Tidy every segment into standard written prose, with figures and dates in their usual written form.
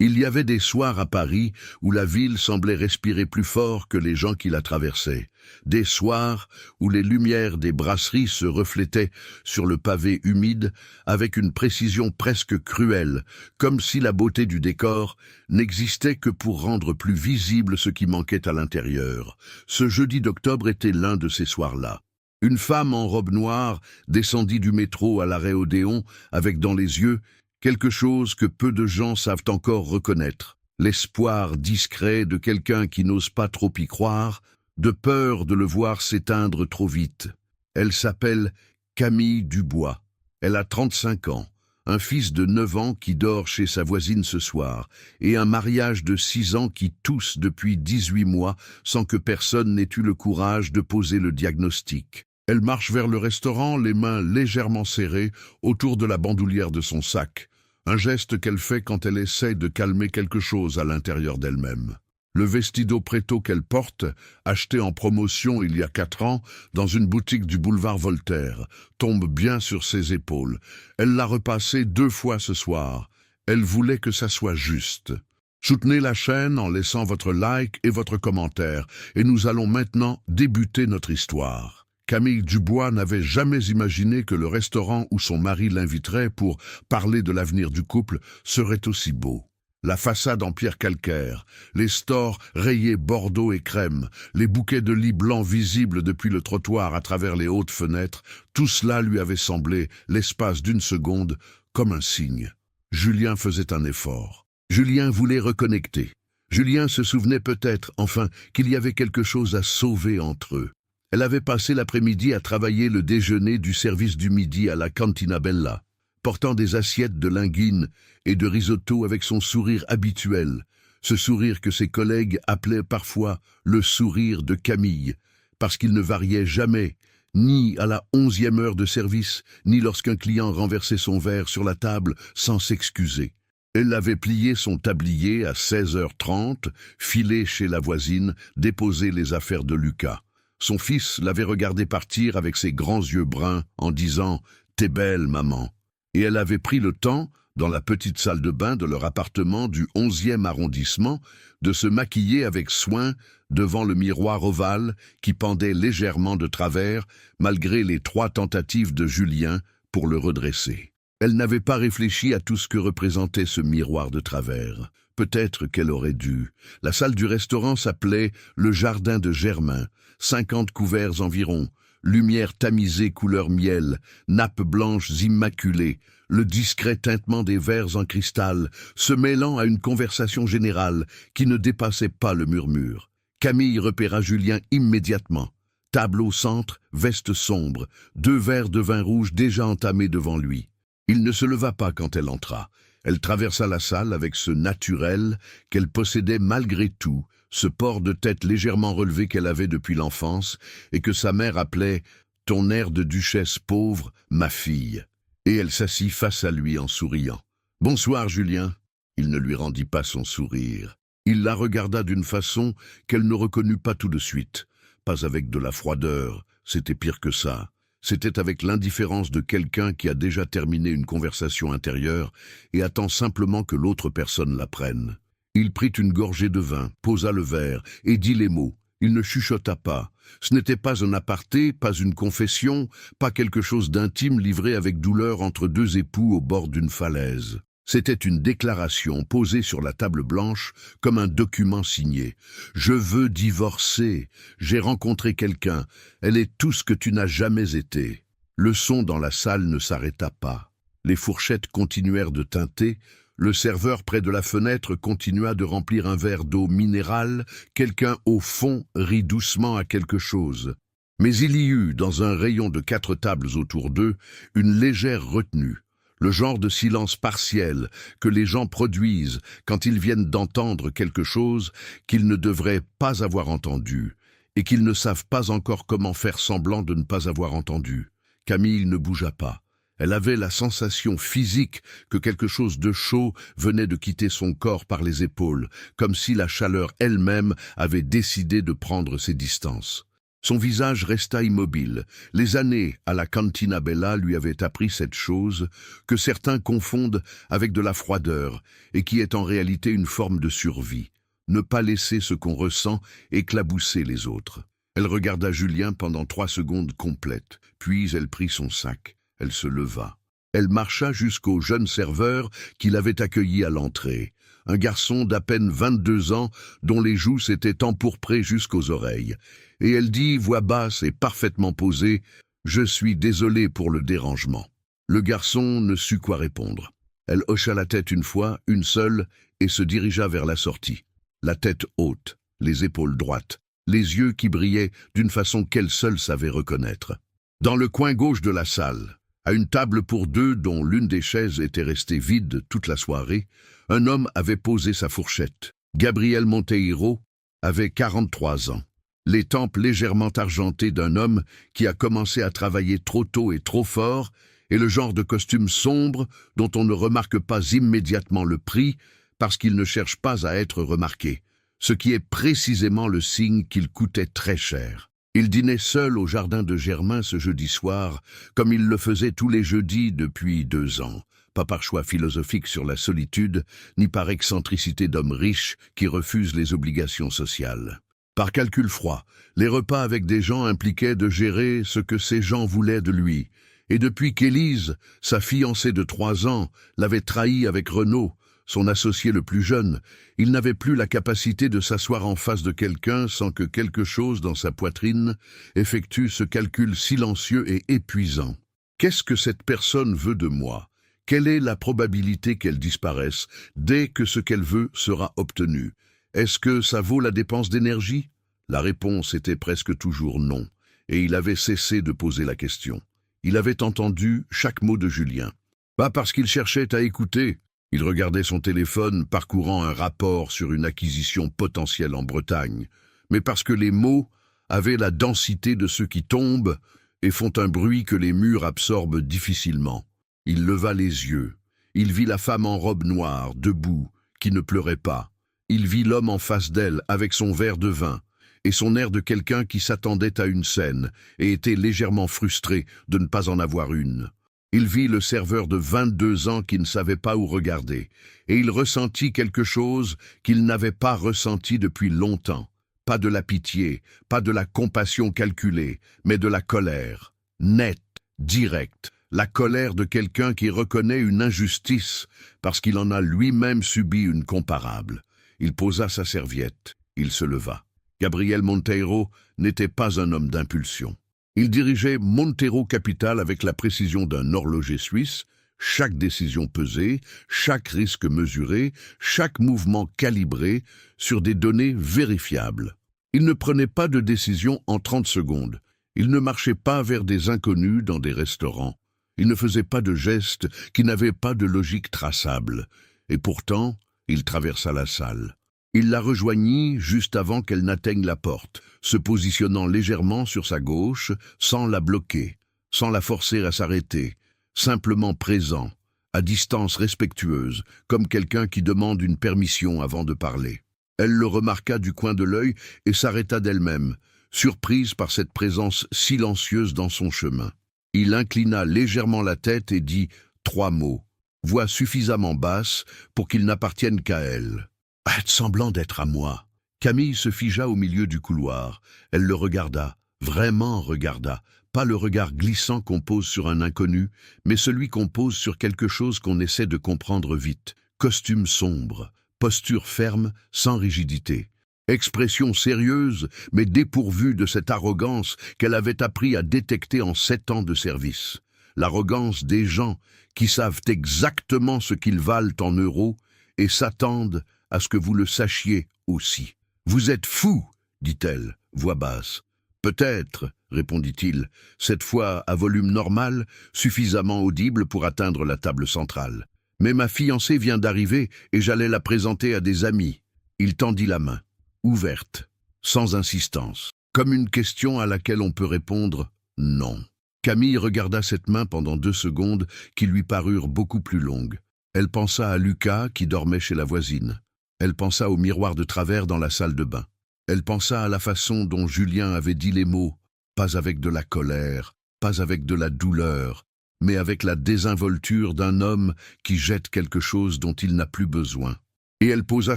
Il y avait des soirs à Paris où la ville semblait respirer plus fort que les gens qui la traversaient. Des soirs où les lumières des brasseries se reflétaient sur le pavé humide avec une précision presque cruelle, comme si la beauté du décor n'existait que pour rendre plus visible ce qui manquait à l'intérieur. Ce jeudi d'octobre était l'un de ces soirs-là. Une femme en robe noire descendit du métro à l'arrêt Odéon avec dans les yeux quelque chose que peu de gens savent encore reconnaître, l'espoir discret de quelqu'un qui n'ose pas trop y croire, de peur de le voir s'éteindre trop vite. Elle s'appelle Camille Dubois. Elle a 35 ans, un fils de 9 ans qui dort chez sa voisine ce soir, et un mariage de 6 ans qui tousse depuis 18 mois sans que personne n'ait eu le courage de poser le diagnostic. Elle marche vers le restaurant, les mains légèrement serrées autour de la bandoulière de son sac. Un geste qu'elle fait quand elle essaie de calmer quelque chose à l'intérieur d'elle-même. Le vestido préto qu'elle porte, acheté en promotion il y a 4 ans dans une boutique du boulevard Voltaire, tombe bien sur ses épaules. Elle l'a repassé 2 fois ce soir. Elle voulait que ça soit juste. Soutenez la chaîne en laissant votre like et votre commentaire, et nous allons maintenant débuter notre histoire. Camille Dubois n'avait jamais imaginé que le restaurant où son mari l'inviterait pour parler de l'avenir du couple serait aussi beau. La façade en pierre calcaire, les stores rayés bordeaux et crème, les bouquets de lits blancs visibles depuis le trottoir à travers les hautes fenêtres, tout cela lui avait semblé, l'espace d'une seconde, comme un signe. Julien faisait un effort. Julien voulait reconnecter. Julien se souvenait peut-être, enfin, qu'il y avait quelque chose à sauver entre eux. Elle avait passé l'après-midi à travailler le déjeuner du service du midi à la Cantina Bella, portant des assiettes de linguine et de risotto avec son sourire habituel, ce sourire que ses collègues appelaient parfois le sourire de Camille, parce qu'il ne variait jamais, ni à la 11e heure de service, ni lorsqu'un client renversait son verre sur la table sans s'excuser. Elle avait plié son tablier à 16h30, filé chez la voisine, déposé les affaires de Lucas. Son fils l'avait regardé partir avec ses grands yeux bruns en disant « T'es belle, maman ». Et elle avait pris le temps, dans la petite salle de bain de leur appartement du 11e arrondissement, de se maquiller avec soin devant le miroir ovale qui pendait légèrement de travers malgré les 3 tentatives de Julien pour le redresser. Elle n'avait pas réfléchi à tout ce que représentait ce miroir de travers. Peut-être qu'elle aurait dû. La salle du restaurant s'appelait le Jardin de Germain, 50 couverts environ, lumière tamisée couleur miel, nappes blanches immaculées, le discret tintement des verres en cristal, se mêlant à une conversation générale qui ne dépassait pas le murmure. Camille repéra Julien immédiatement. Table au centre, veste sombre, 2 verres de vin rouge déjà entamés devant lui. Il ne se leva pas quand elle entra. Elle traversa la salle avec ce naturel qu'elle possédait malgré tout, ce port de tête légèrement relevé qu'elle avait depuis l'enfance et que sa mère appelait « ton air de duchesse pauvre, ma fille ». Et elle s'assit face à lui en souriant. « Bonsoir, Julien ». Il ne lui rendit pas son sourire. Il la regarda d'une façon qu'elle ne reconnut pas tout de suite. Pas avec de la froideur, c'était pire que ça. C'était avec l'indifférence de quelqu'un qui a déjà terminé une conversation intérieure et attend simplement que l'autre personne la prenne. Il prit une gorgée de vin, posa le verre et dit les mots. Il ne chuchota pas. Ce n'était pas un aparté, pas une confession, pas quelque chose d'intime livré avec douleur entre 2 époux au bord d'une falaise. C'était une déclaration posée sur la table blanche comme un document signé. « Je veux divorcer. J'ai rencontré quelqu'un. Elle est tout ce que tu n'as jamais été. » Le son dans la salle ne s'arrêta pas. Les fourchettes continuèrent de tinter. Le serveur près de la fenêtre continua de remplir un verre d'eau minérale. Quelqu'un au fond rit doucement à quelque chose. Mais il y eut, dans un rayon de 4 tables autour d'eux, une légère retenue. Le genre de silence partiel que les gens produisent quand ils viennent d'entendre quelque chose qu'ils ne devraient pas avoir entendu et qu'ils ne savent pas encore comment faire semblant de ne pas avoir entendu. Camille ne bougea pas. Elle avait la sensation physique que quelque chose de chaud venait de quitter son corps par les épaules, comme si la chaleur elle-même avait décidé de prendre ses distances. Son visage resta immobile. Les années à la Cantina Bella lui avaient appris cette chose que certains confondent avec de la froideur et qui est en réalité une forme de survie. Ne pas laisser ce qu'on ressent éclabousser les autres. Elle regarda Julien pendant 3 secondes complètes, puis elle prit son sac. Elle se leva. Elle marcha jusqu'au jeune serveur qui l'avait accueilli à l'entrée. Un garçon d'à peine 22 ans dont les joues s'étaient empourprées jusqu'aux oreilles. Et elle dit, voix basse et parfaitement posée, « Je suis désolé pour le dérangement. » Le garçon ne sut quoi répondre. Elle hocha la tête une fois, une seule, et se dirigea vers la sortie. La tête haute, les épaules droites, les yeux qui brillaient d'une façon qu'elle seule savait reconnaître. Dans le coin gauche de la salle, à une table pour 2 dont l'une des chaises était restée vide toute la soirée, un homme avait posé sa fourchette. Gabriel Monteiro avait 43 ans. Les tempes légèrement argentées d'un homme qui a commencé à travailler trop tôt et trop fort, et le genre de costume sombre dont on ne remarque pas immédiatement le prix parce qu'il ne cherche pas à être remarqué, ce qui est précisément le signe qu'il coûtait très cher. Il dînait seul au jardin de Germain ce jeudi soir, comme il le faisait tous les jeudis depuis 2 ans, pas par choix philosophique sur la solitude, ni par excentricité d'homme riche qui refuse les obligations sociales. Par calcul froid, les repas avec des gens impliquaient de gérer ce que ces gens voulaient de lui, et depuis qu'Élise, sa fiancée de 3 ans, l'avait trahi avec Renaud, son associé le plus jeune, il n'avait plus la capacité de s'asseoir en face de quelqu'un sans que quelque chose dans sa poitrine effectue ce calcul silencieux et épuisant. Qu'est-ce que cette personne veut de moi? Quelle est la probabilité qu'elle disparaisse dès que ce qu'elle veut sera obtenu? Est-ce que ça vaut la dépense d'énergie? La réponse était presque toujours non, et il avait cessé de poser la question. Il avait entendu chaque mot de Julien. Pas parce qu'il cherchait à écouter. Il regardait son téléphone parcourant un rapport sur une acquisition potentielle en Bretagne, mais parce que les mots avaient la densité de ceux qui tombent et font un bruit que les murs absorbent difficilement. Il leva les yeux. Il vit la femme en robe noire, debout, qui ne pleurait pas. Il vit l'homme en face d'elle avec son verre de vin et son air de quelqu'un qui s'attendait à une scène et était légèrement frustré de ne pas en avoir une. Il vit le serveur de 22 ans qui ne savait pas où regarder, et il ressentit quelque chose qu'il n'avait pas ressenti depuis longtemps. Pas de la pitié, pas de la compassion calculée, mais de la colère, nette, directe, la colère de quelqu'un qui reconnaît une injustice parce qu'il en a lui-même subi une comparable. Il posa sa serviette, il se leva. Gabriel Monteiro n'était pas un homme d'impulsion. Il dirigeait Montero Capital avec la précision d'un horloger suisse, chaque décision pesée, chaque risque mesuré, chaque mouvement calibré sur des données vérifiables. Il ne prenait pas de décision en 30 secondes. Il ne marchait pas vers des inconnus dans des restaurants. Il ne faisait pas de gestes qui n'avaient pas de logique traçable. Et pourtant, il traversa la salle. Il la rejoignit juste avant qu'elle n'atteigne la porte, se positionnant légèrement sur sa gauche, sans la bloquer, sans la forcer à s'arrêter, simplement présent, à distance respectueuse, comme quelqu'un qui demande une permission avant de parler. Elle le remarqua du coin de l'œil et s'arrêta d'elle-même, surprise par cette présence silencieuse dans son chemin. Il inclina légèrement la tête et dit 3 mots, voix suffisamment basse pour qu'ils n'appartiennent qu'à elle. « Faites semblant d'être à moi. » Camille se figea au milieu du couloir. Elle le regarda, vraiment regarda, pas le regard glissant qu'on pose sur un inconnu, mais celui qu'on pose sur quelque chose qu'on essaie de comprendre vite. Costume sombre, posture ferme, sans rigidité. Expression sérieuse, mais dépourvue de cette arrogance qu'elle avait appris à détecter en 7 ans de service. L'arrogance des gens qui savent exactement ce qu'ils valent en euros et s'attendent à ce que vous le sachiez aussi. « Vous êtes fou, dit-elle, voix basse. « Peut-être, répondit-il, cette fois à volume normal, suffisamment audible pour atteindre la table centrale. Mais ma fiancée vient d'arriver et j'allais la présenter à des amis. » Il tendit la main, ouverte, sans insistance, comme une question à laquelle on peut répondre « non ». Camille regarda cette main pendant 2 secondes qui lui parurent beaucoup plus longues. Elle pensa à Lucas qui dormait chez la voisine. Elle pensa au miroir de travers dans la salle de bain. Elle pensa à la façon dont Julien avait dit les mots, pas avec de la colère, pas avec de la douleur, mais avec la désinvolture d'un homme qui jette quelque chose dont il n'a plus besoin. Et elle posa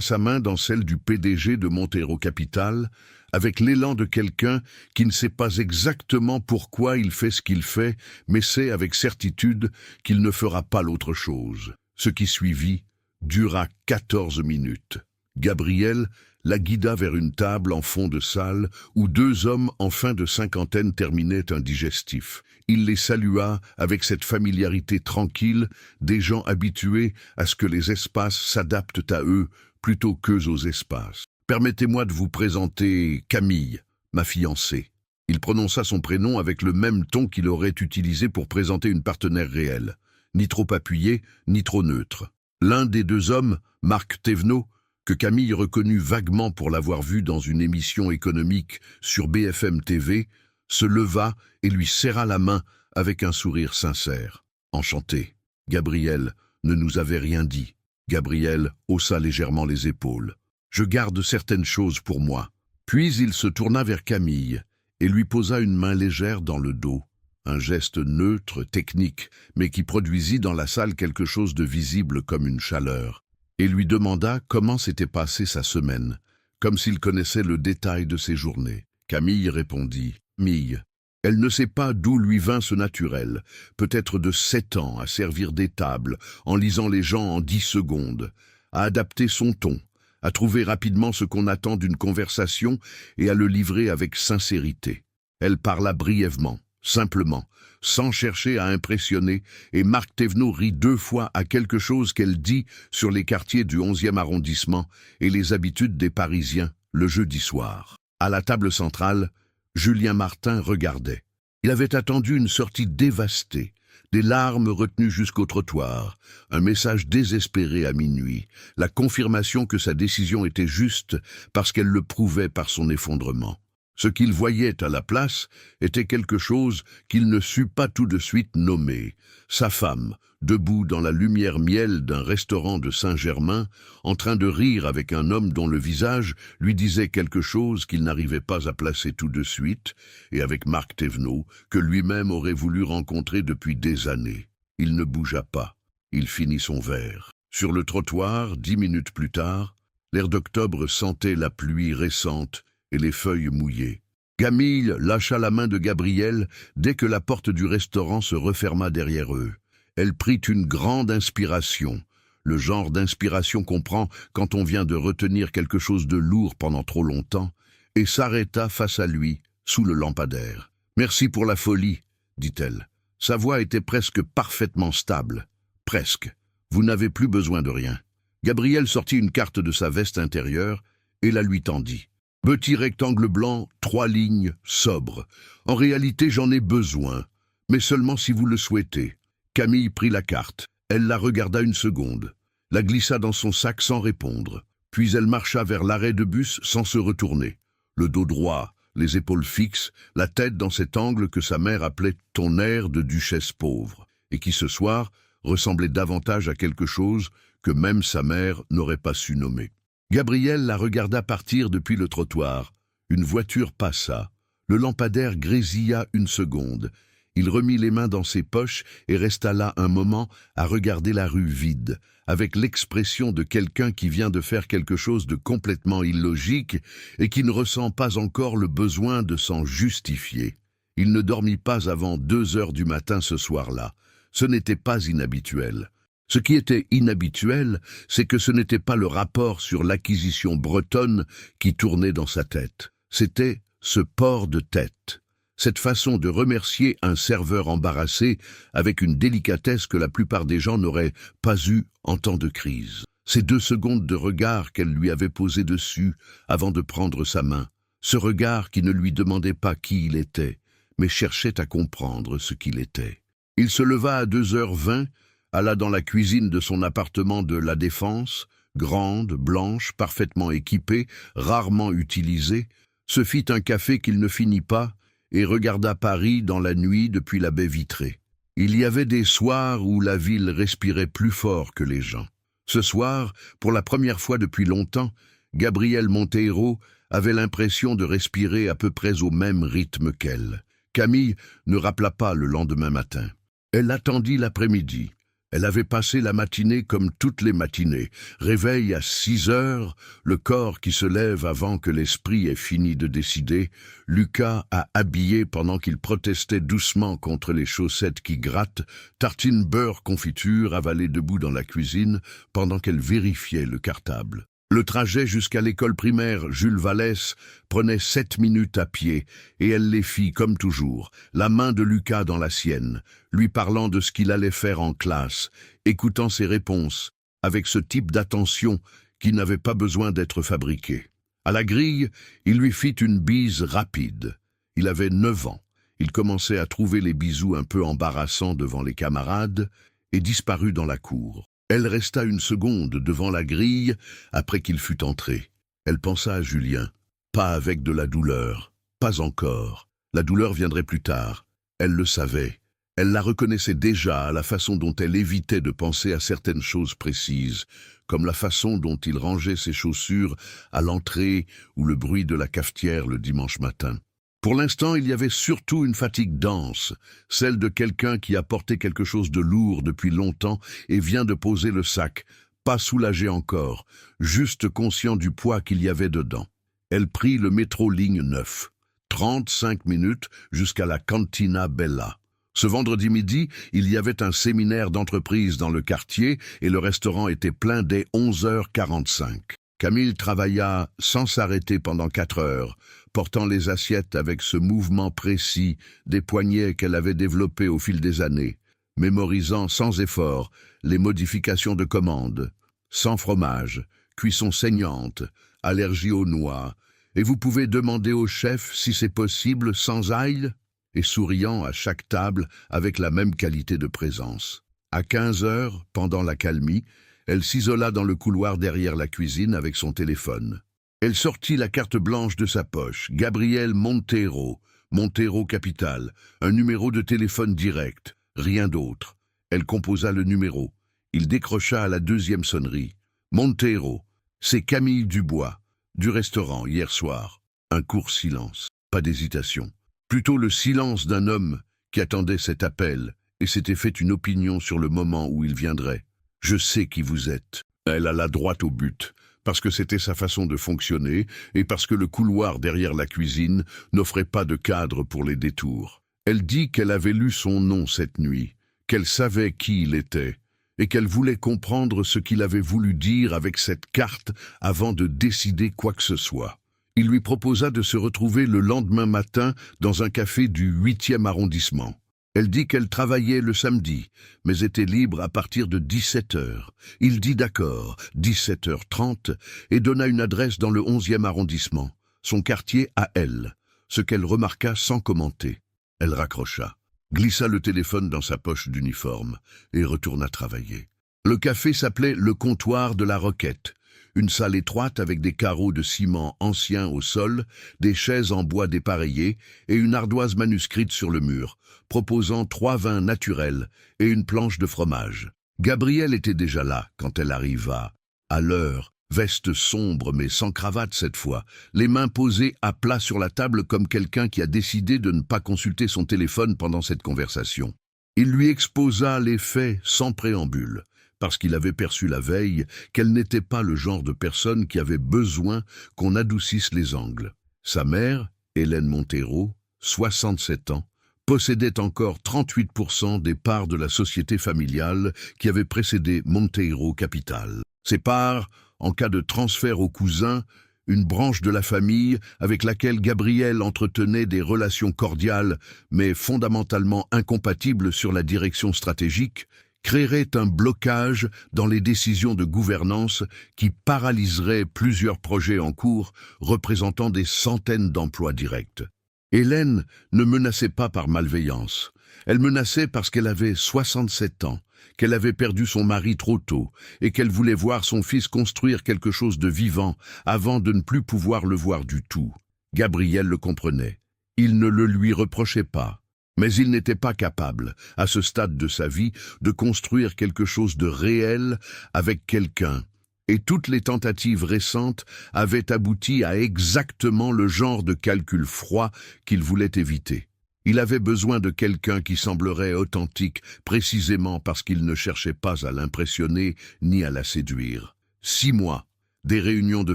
sa main dans celle du PDG de Montero Capital, avec l'élan de quelqu'un qui ne sait pas exactement pourquoi il fait ce qu'il fait, mais sait avec certitude qu'il ne fera pas l'autre chose. Ce qui suivit dura 14 minutes. Gabriel la guida vers une table en fond de salle où deux hommes en fin de cinquantaine terminaient un digestif. Il les salua avec cette familiarité tranquille des gens habitués à ce que les espaces s'adaptent à eux plutôt qu'eux aux espaces. « Permettez-moi de vous présenter Camille, ma fiancée. » Il prononça son prénom avec le même ton qu'il aurait utilisé pour présenter une partenaire réelle, ni trop appuyé, ni trop neutre. L'un des deux hommes, Marc Thévenot, que Camille reconnut vaguement pour l'avoir vu dans une émission économique sur BFM TV, se leva et lui serra la main avec un sourire sincère. « Enchanté. Gabriel ne nous avait rien dit. » Gabriel haussa légèrement les épaules. « Je garde certaines choses pour moi. » Puis il se tourna vers Camille et lui posa une main légère dans le dos. Un geste neutre, technique, mais qui produisit dans la salle quelque chose de visible comme une chaleur. Et lui demanda comment s'était passée sa semaine, comme s'il connaissait le détail de ses journées. Camille répondit « Mille. » Elle ne sait pas d'où lui vint ce naturel, peut-être de 7 ans à servir des tables, en lisant les gens en 10 secondes, à adapter son ton, à trouver rapidement ce qu'on attend d'une conversation et à le livrer avec sincérité. Elle parla brièvement, simplement, sans chercher à impressionner, et Marc Thévenot rit 2 fois à quelque chose qu'elle dit sur les quartiers du 11e arrondissement et les habitudes des Parisiens le jeudi soir. À la table centrale, Julien Martin regardait. Il avait attendu une sortie dévastée, des larmes retenues jusqu'au trottoir, un message désespéré à minuit, la confirmation que sa décision était juste parce qu'elle le prouvait par son effondrement. Ce qu'il voyait à la place était quelque chose qu'il ne sut pas tout de suite nommer. Sa femme, debout dans la lumière miel d'un restaurant de Saint-Germain, en train de rire avec un homme dont le visage lui disait quelque chose qu'il n'arrivait pas à placer tout de suite, et avec Marc Thévenot, que lui-même aurait voulu rencontrer depuis des années. Il ne bougea pas. Il finit son verre. Sur le trottoir, 10 minutes plus tard, l'air d'octobre sentait la pluie récente et les feuilles mouillées. Camille lâcha la main de Gabriel dès que la porte du restaurant se referma derrière eux. Elle prit une grande inspiration, le genre d'inspiration qu'on prend quand on vient de retenir quelque chose de lourd pendant trop longtemps, et s'arrêta face à lui, sous le lampadaire. « Merci pour la folie, » dit-elle. Sa voix était presque parfaitement stable. « Presque. Vous n'avez plus besoin de rien. » Gabriel sortit une carte de sa veste intérieure et la lui tendit. Petit rectangle blanc, 3 lignes, sobre. En réalité, j'en ai besoin, mais seulement si vous le souhaitez. Camille prit la carte. Elle la regarda une seconde, la glissa dans son sac sans répondre. Puis elle marcha vers l'arrêt de bus sans se retourner. Le dos droit, les épaules fixes, la tête dans cet angle que sa mère appelait « ton air de duchesse pauvre » et qui ce soir ressemblait davantage à quelque chose que même sa mère n'aurait pas su nommer. Gabriel la regarda partir depuis le trottoir. Une voiture passa. Le lampadaire grésilla une seconde. Il remit les mains dans ses poches et resta là un moment à regarder la rue vide, avec l'expression de quelqu'un qui vient de faire quelque chose de complètement illogique et qui ne ressent pas encore le besoin de s'en justifier. Il ne dormit pas avant 2 heures du matin ce soir-là. Ce n'était pas inhabituel. Ce qui était inhabituel, c'est que ce n'était pas le rapport sur l'acquisition bretonne qui tournait dans sa tête. C'était ce port de tête, cette façon de remercier un serveur embarrassé avec une délicatesse que la plupart des gens n'auraient pas eue en temps de crise. Ces 2 secondes de regard qu'elle lui avait posées dessus avant de prendre sa main, ce regard qui ne lui demandait pas qui il était, mais cherchait à comprendre ce qu'il était. Il se leva à 2h20, alla dans la cuisine de son appartement de La Défense, grande, blanche, parfaitement équipée, rarement utilisée, se fit un café qu'il ne finit pas et regarda Paris dans la nuit depuis la baie vitrée. Il y avait des soirs où la ville respirait plus fort que les gens. Ce soir, pour la première fois depuis longtemps, Gabriel Montero avait l'impression de respirer à peu près au même rythme qu'elle. Camille ne rappela pas le lendemain matin. Elle attendit l'après-midi. Elle avait passé la matinée comme toutes les matinées. Réveil à 6 heures, le corps qui se lève avant que l'esprit ait fini de décider. Lucas a habillé pendant qu'il protestait doucement contre les chaussettes qui grattent, tartine beurre confiture avalée debout dans la cuisine pendant qu'elle vérifiait le cartable. Le trajet jusqu'à l'école primaire Jules Vallès prenait 7 minutes à pied, et elle les fit comme toujours, la main de Lucas dans la sienne, lui parlant de ce qu'il allait faire en classe, écoutant ses réponses, avec ce type d'attention qui n'avait pas besoin d'être fabriqué. À la grille, il lui fit une bise rapide. Il avait 9 ans. Il commençait à trouver les bisous un peu embarrassants devant les camarades et disparut dans la cour. Elle resta une seconde devant la grille après qu'il fut entré. Elle pensa à Julien. Pas avec de la douleur. Pas encore. La douleur viendrait plus tard. Elle le savait. Elle la reconnaissait déjà à la façon dont elle évitait de penser à certaines choses précises, comme la façon dont il rangeait ses chaussures à l'entrée ou le bruit de la cafetière le dimanche matin. Pour l'instant, il y avait surtout une fatigue dense, celle de quelqu'un qui a porté quelque chose de lourd depuis longtemps et vient de poser le sac, pas soulagé encore, juste conscient du poids qu'il y avait dedans. Elle prit le métro ligne 9, 35 minutes jusqu'à la Cantina Bella. Ce vendredi midi, il y avait un séminaire d'entreprise dans le quartier et le restaurant était plein dès 11h45. Camille travailla sans s'arrêter pendant 4 heures, portant les assiettes avec ce mouvement précis des poignets qu'elle avait développés au fil des années, mémorisant sans effort les modifications de commande, sans fromage, cuisson saignante, allergie aux noix, et vous pouvez demander au chef si c'est possible sans ail, et souriant à chaque table avec la même qualité de présence. À 15 heures, pendant l'accalmie, elle s'isola dans le couloir derrière la cuisine avec son téléphone. Elle sortit la carte blanche de sa poche. Gabriel Montero, Montero Capital, un numéro de téléphone direct, rien d'autre. Elle composa le numéro. Il décrocha à la 2e sonnerie. Montero, c'est Camille Dubois, du restaurant hier soir. Un court silence, pas d'hésitation. Plutôt le silence d'un homme qui attendait cet appel et s'était fait une opinion sur le moment où il viendrait. Je sais qui vous êtes. Elle alla droit au but, parce que c'était sa façon de fonctionner et parce que le couloir derrière la cuisine n'offrait pas de cadre pour les détours. Elle dit qu'elle avait lu son nom cette nuit, qu'elle savait qui il était, et qu'elle voulait comprendre ce qu'il avait voulu dire avec cette carte avant de décider quoi que ce soit. Il lui proposa de se retrouver le lendemain matin dans un café du 8e arrondissement. Elle dit qu'elle travaillait le samedi, mais était libre à partir de 17h. Il dit d'accord, 17h30, et donna une adresse dans le 11e arrondissement, son quartier à elle, ce qu'elle remarqua sans commenter. Elle raccrocha, glissa le téléphone dans sa poche d'uniforme et retourna travailler. Le café s'appelait le comptoir de la Roquette, une salle étroite avec des carreaux de ciment anciens au sol, des chaises en bois dépareillées et une ardoise manuscrite sur le mur, proposant 3 vins naturels et une planche de fromage. Gabrielle était déjà là quand elle arriva, à l'heure, veste sombre mais sans cravate cette fois, les mains posées à plat sur la table comme quelqu'un qui a décidé de ne pas consulter son téléphone pendant cette conversation. Il lui exposa les faits sans préambule, parce qu'il avait perçu la veille qu'elle n'était pas le genre de personne qui avait besoin qu'on adoucisse les angles. Sa mère, Hélène Montero, 67 ans, possédait encore 38% des parts de la société familiale qui avait précédé Montero Capital. Ces parts, en cas de transfert au cousin, une branche de la famille avec laquelle Gabrielle entretenait des relations cordiales mais fondamentalement incompatibles sur la direction stratégique, créerait un blocage dans les décisions de gouvernance qui paralyserait plusieurs projets en cours représentant des centaines d'emplois directs. Hélène ne menaçait pas par malveillance. Elle menaçait parce qu'elle avait 67 ans, qu'elle avait perdu son mari trop tôt et qu'elle voulait voir son fils construire quelque chose de vivant avant de ne plus pouvoir le voir du tout. Gabriel le comprenait. Il ne le lui reprochait pas. Mais il n'était pas capable, à ce stade de sa vie, de construire quelque chose de réel avec quelqu'un, Et toutes les tentatives récentes avaient abouti à exactement le genre de calcul froid qu'il voulait éviter. Il avait besoin de quelqu'un qui semblerait authentique, précisément parce qu'il ne cherchait pas à l'impressionner ni à la séduire. 6 mois, des réunions de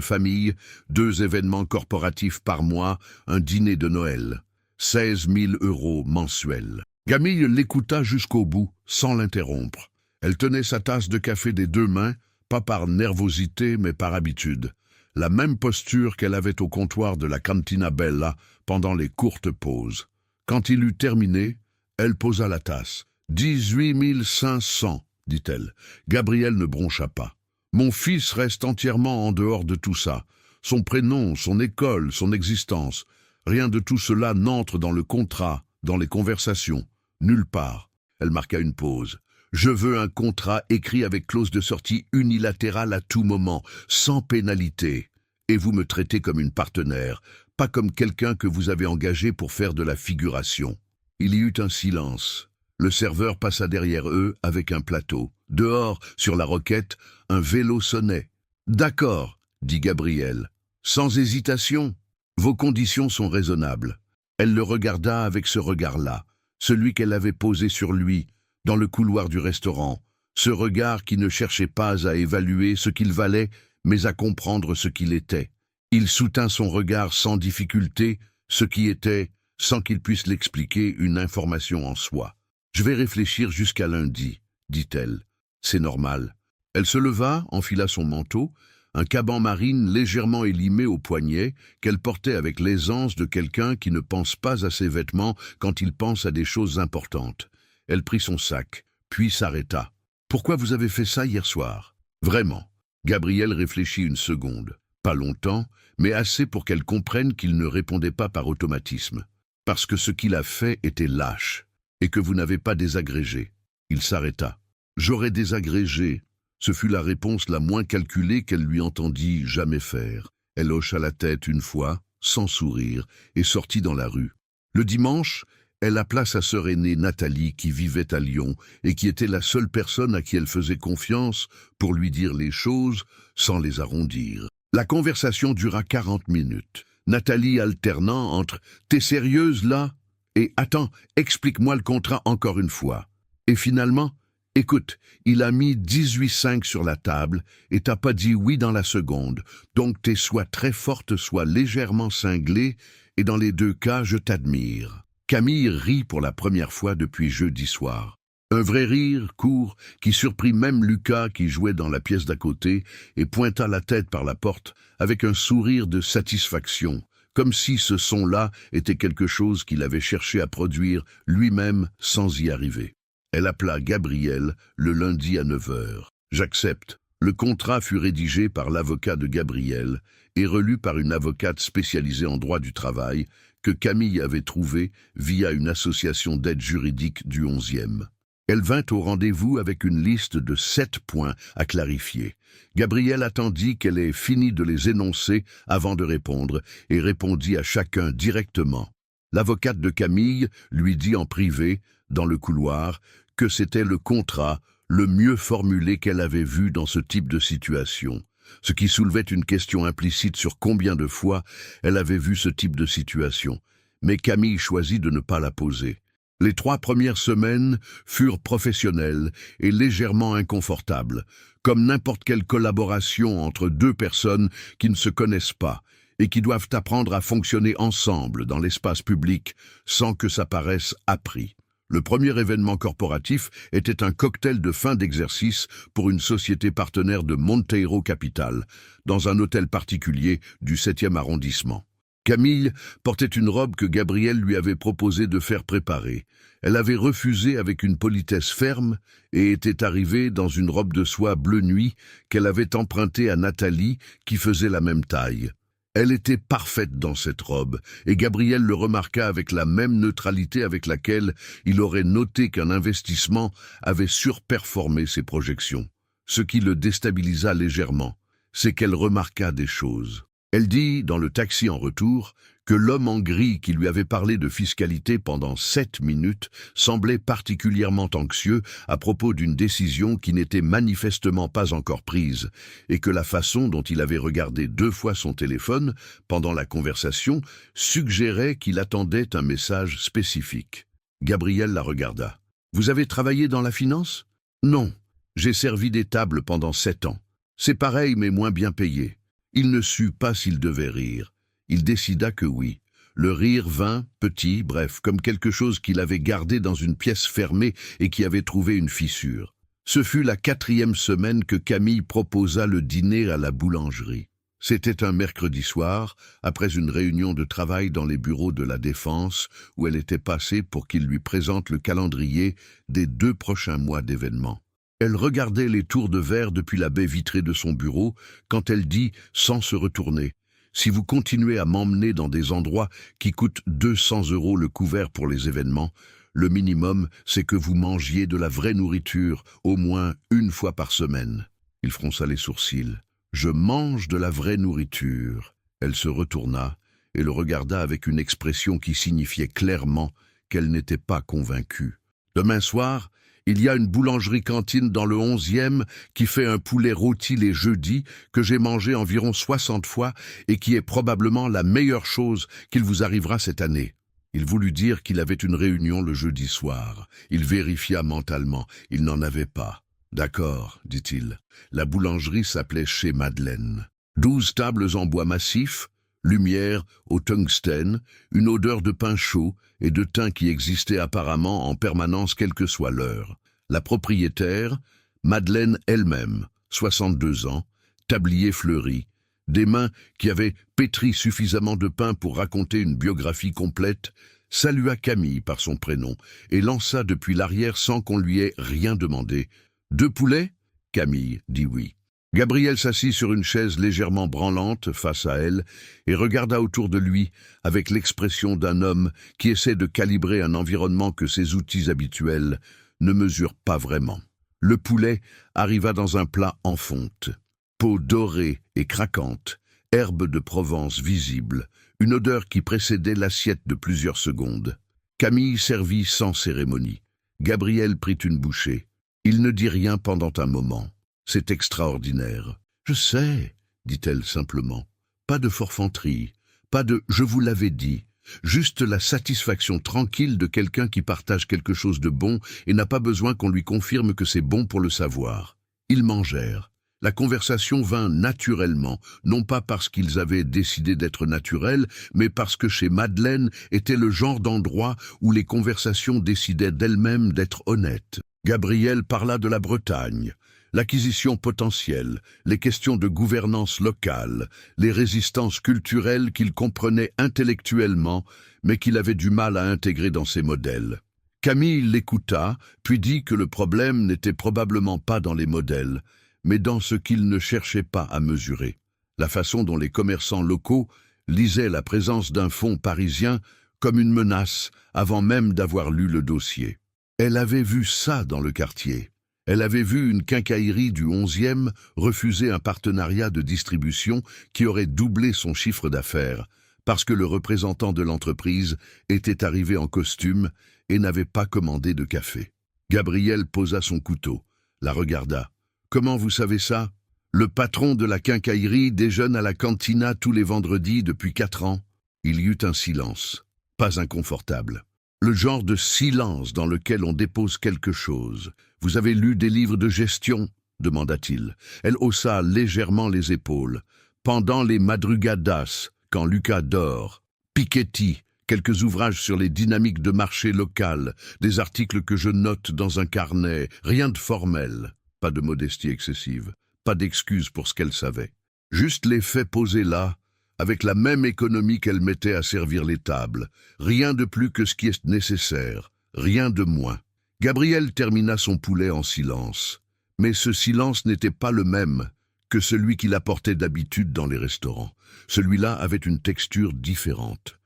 famille, 2 événements corporatifs par mois, un dîner de Noël. 16 000 € mensuels. Camille l'écouta jusqu'au bout, sans l'interrompre. Elle tenait sa tasse de café des 2 mains, pas par nervosité mais par habitude. La même posture qu'elle avait au comptoir de la Cantina Bella pendant les courtes pauses. Quand il eut terminé, elle posa la tasse. 18 500, dit-elle. Gabriel ne broncha pas. Mon fils reste entièrement en dehors de tout ça. Son prénom, son école, son existence. Rien de tout cela n'entre dans le contrat, dans les conversations. Nulle part. Elle marqua une pause. Je veux un contrat écrit avec clause de sortie unilatérale à tout moment, sans pénalité. Et vous me traitez comme une partenaire, pas comme quelqu'un que vous avez engagé pour faire de la figuration. Il y eut un silence. Le serveur passa derrière eux avec un plateau. Dehors, sur la roquette, un vélo sonnait. « D'accord, » dit Gabriel. « Sans hésitation. Vos conditions sont raisonnables. » Elle le regarda avec ce regard-là, celui qu'elle avait posé sur lui, dans le couloir du restaurant, ce regard qui ne cherchait pas à évaluer ce qu'il valait, mais à comprendre ce qu'il était. Il soutint son regard sans difficulté, ce qui était, sans qu'il puisse l'expliquer, une information en soi. « Je vais réfléchir jusqu'à lundi, » dit-elle. « C'est normal. » Elle se leva, enfila son manteau, un caban marine légèrement élimé au poignet, qu'elle portait avec l'aisance de quelqu'un qui ne pense pas à ses vêtements quand il pense à des choses importantes. Elle prit son sac, puis s'arrêta. « Pourquoi vous avez fait ça hier soir ?»« Vraiment ?» Gabriel réfléchit une seconde. Pas longtemps, mais assez pour qu'elle comprenne qu'il ne répondait pas par automatisme. « Parce que ce qu'il a fait était lâche, et que vous n'avez pas désagrégé. » Il s'arrêta. « J'aurais désagrégé. » Ce fut la réponse la moins calculée qu'elle lui entendit jamais faire. Elle hocha la tête une fois, sans sourire, et sortit dans la rue. Le dimanche, elle appela sa sœur aînée Nathalie qui vivait à Lyon et qui était la seule personne à qui elle faisait confiance pour lui dire les choses sans les arrondir. La conversation dura 40 minutes. Nathalie alternant entre « T'es sérieuse là ?» et « Attends, explique-moi le contrat encore une fois. » Et finalement, « Écoute, il a mis 18,5 sur la table et t'as pas dit oui dans la seconde, donc t'es soit très forte, soit légèrement cinglée, et dans les 2 cas, je t'admire. » Camille rit pour la première fois depuis jeudi soir. Un vrai rire, court, qui surprit même Lucas qui jouait dans la pièce d'à côté et pointa la tête par la porte avec un sourire de satisfaction, comme si ce son-là était quelque chose qu'il avait cherché à produire lui-même sans y arriver. Elle appela Gabriel le lundi à 9 h. « J'accepte. » Le contrat fut rédigé par l'avocat de Gabriel et relu par une avocate spécialisée en droit du travail que Camille avait trouvée via une association d'aide juridique du 11e. Elle vint au rendez-vous avec une liste de 7 points à clarifier. Gabriel attendit qu'elle ait fini de les énoncer avant de répondre et répondit à chacun directement. L'avocate de Camille lui dit en privé, dans le couloir, que c'était le contrat le mieux formulé qu'elle avait vu dans ce type de situation, ce qui soulevait une question implicite sur combien de fois elle avait vu ce type de situation. Mais Camille choisit de ne pas la poser. Les 3 premières semaines furent professionnelles et légèrement inconfortables, comme n'importe quelle collaboration entre 2 personnes qui ne se connaissent pas et qui doivent apprendre à fonctionner ensemble dans l'espace public sans que ça paraisse appris. Le premier événement corporatif était un cocktail de fin d'exercice pour une société partenaire de Monteiro Capital, dans un hôtel particulier du 7e arrondissement. Camille portait une robe que Gabriel lui avait proposé de faire préparer. Elle avait refusé avec une politesse ferme et était arrivée dans une robe de soie bleu nuit qu'elle avait empruntée à Nathalie qui faisait la même taille. Elle était parfaite dans cette robe, et Gabriel le remarqua avec la même neutralité avec laquelle il aurait noté qu'un investissement avait surperformé ses projections. Ce qui le déstabilisa légèrement, c'est qu'elle remarqua des choses. Elle dit, dans le taxi en retour, que l'homme en gris qui lui avait parlé de fiscalité pendant 7 minutes semblait particulièrement anxieux à propos d'une décision qui n'était manifestement pas encore prise, et que la façon dont il avait regardé 2 fois son téléphone pendant la conversation suggérait qu'il attendait un message spécifique. Gabriel la regarda. « Vous avez travaillé dans la finance ? » ?»« Non, j'ai servi des tables pendant 7 ans. C'est pareil mais moins bien payé. » Il ne sut pas s'il devait rire. Il décida que oui. Le rire vint, petit, bref, comme quelque chose qu'il avait gardé dans une pièce fermée et qui avait trouvé une fissure. Ce fut la 4e semaine que Camille proposa le dîner à la boulangerie. C'était un mercredi soir, après une réunion de travail dans les bureaux de la Défense, où elle était passée pour qu'il lui présente le calendrier des 2 prochains mois d'événements. Elle regardait les tours de verre depuis la baie vitrée de son bureau quand elle dit, sans se retourner, « Si vous continuez à m'emmener dans des endroits qui coûtent 200 € le couvert pour les événements, le minimum, c'est que vous mangiez de la vraie nourriture, au moins 1 fois par semaine. » Il fronça les sourcils. « Je mange de la vraie nourriture. » Elle se retourna et le regarda avec une expression qui signifiait clairement qu'elle n'était pas convaincue. « Demain soir, il y a une boulangerie-cantine dans le 11e qui fait un poulet rôti les jeudis que j'ai mangé environ 60 fois et qui est probablement la meilleure chose qu'il vous arrivera cette année. » Il voulut dire qu'il avait une réunion le jeudi soir. Il vérifia mentalement. Il n'en avait pas. « D'accord, dit-il. La boulangerie s'appelait Chez Madeleine. 12 tables en bois massif, lumière au tungstène, une odeur de pain chaud et de thym qui existait apparemment en permanence quelle que soit l'heure. La propriétaire, Madeleine elle-même, 62 ans, tablier fleuri, des mains qui avaient pétri suffisamment de pain pour raconter une biographie complète, salua Camille par son prénom et lança depuis l'arrière sans qu'on lui ait rien demandé. « 2 poulets ?» Camille dit oui. Gabriel s'assit sur une chaise légèrement branlante face à elle et regarda autour de lui avec l'expression d'un homme qui essaie de calibrer un environnement que ses outils habituels ne mesurent pas vraiment. Le poulet arriva dans un plat en fonte. Peau dorée et craquante, herbe de Provence visible, une odeur qui précédait l'assiette de plusieurs secondes. Camille servit sans cérémonie. Gabriel prit une bouchée. Il ne dit rien pendant un moment. « C'est extraordinaire. »« Je sais, » dit-elle simplement. Pas de forfanterie, pas de « je vous l'avais dit », juste la satisfaction tranquille de quelqu'un qui partage quelque chose de bon et n'a pas besoin qu'on lui confirme que c'est bon pour le savoir. Ils mangèrent. La conversation vint naturellement, non pas parce qu'ils avaient décidé d'être naturels, mais parce que chez Madeleine était le genre d'endroit où les conversations décidaient d'elles-mêmes d'être honnêtes. Gabriel parla de la Bretagne. L'acquisition potentielle, les questions de gouvernance locale, les résistances culturelles qu'il comprenait intellectuellement, mais qu'il avait du mal à intégrer dans ses modèles. Camille l'écouta, puis dit que le problème n'était probablement pas dans les modèles, mais dans ce qu'il ne cherchait pas à mesurer. La façon dont les commerçants locaux lisaient la présence d'un fonds parisien comme une menace avant même d'avoir lu le dossier. Elle avait vu ça dans le quartier. Elle avait vu une quincaillerie du 11e refuser un partenariat de distribution qui aurait doublé son chiffre d'affaires, parce que le représentant de l'entreprise était arrivé en costume et n'avait pas commandé de café. Gabriel posa son couteau, la regarda. « Comment vous savez ça ? Le patron de la quincaillerie déjeune à la cantina tous les vendredis depuis 4 ans. » Il y eut un silence, pas inconfortable. Le genre de silence dans lequel on dépose quelque chose. « Vous avez lu des livres de gestion ?» demanda-t-il. Elle haussa légèrement les épaules. « Pendant les Madrugadas, quand Lucas dort. Piketty, quelques ouvrages sur les dynamiques de marché local, des articles que je note dans un carnet, rien de formel. » Pas de modestie excessive, pas d'excuse pour ce qu'elle savait. Juste les faits posés là, avec la même économie qu'elle mettait à servir les tables. Rien de plus que ce qui est nécessaire, rien de moins. Gabriel termina son poulet en silence. Mais ce silence n'était pas le même que celui qu'il apportait d'habitude dans les restaurants. Celui-là avait une texture différente.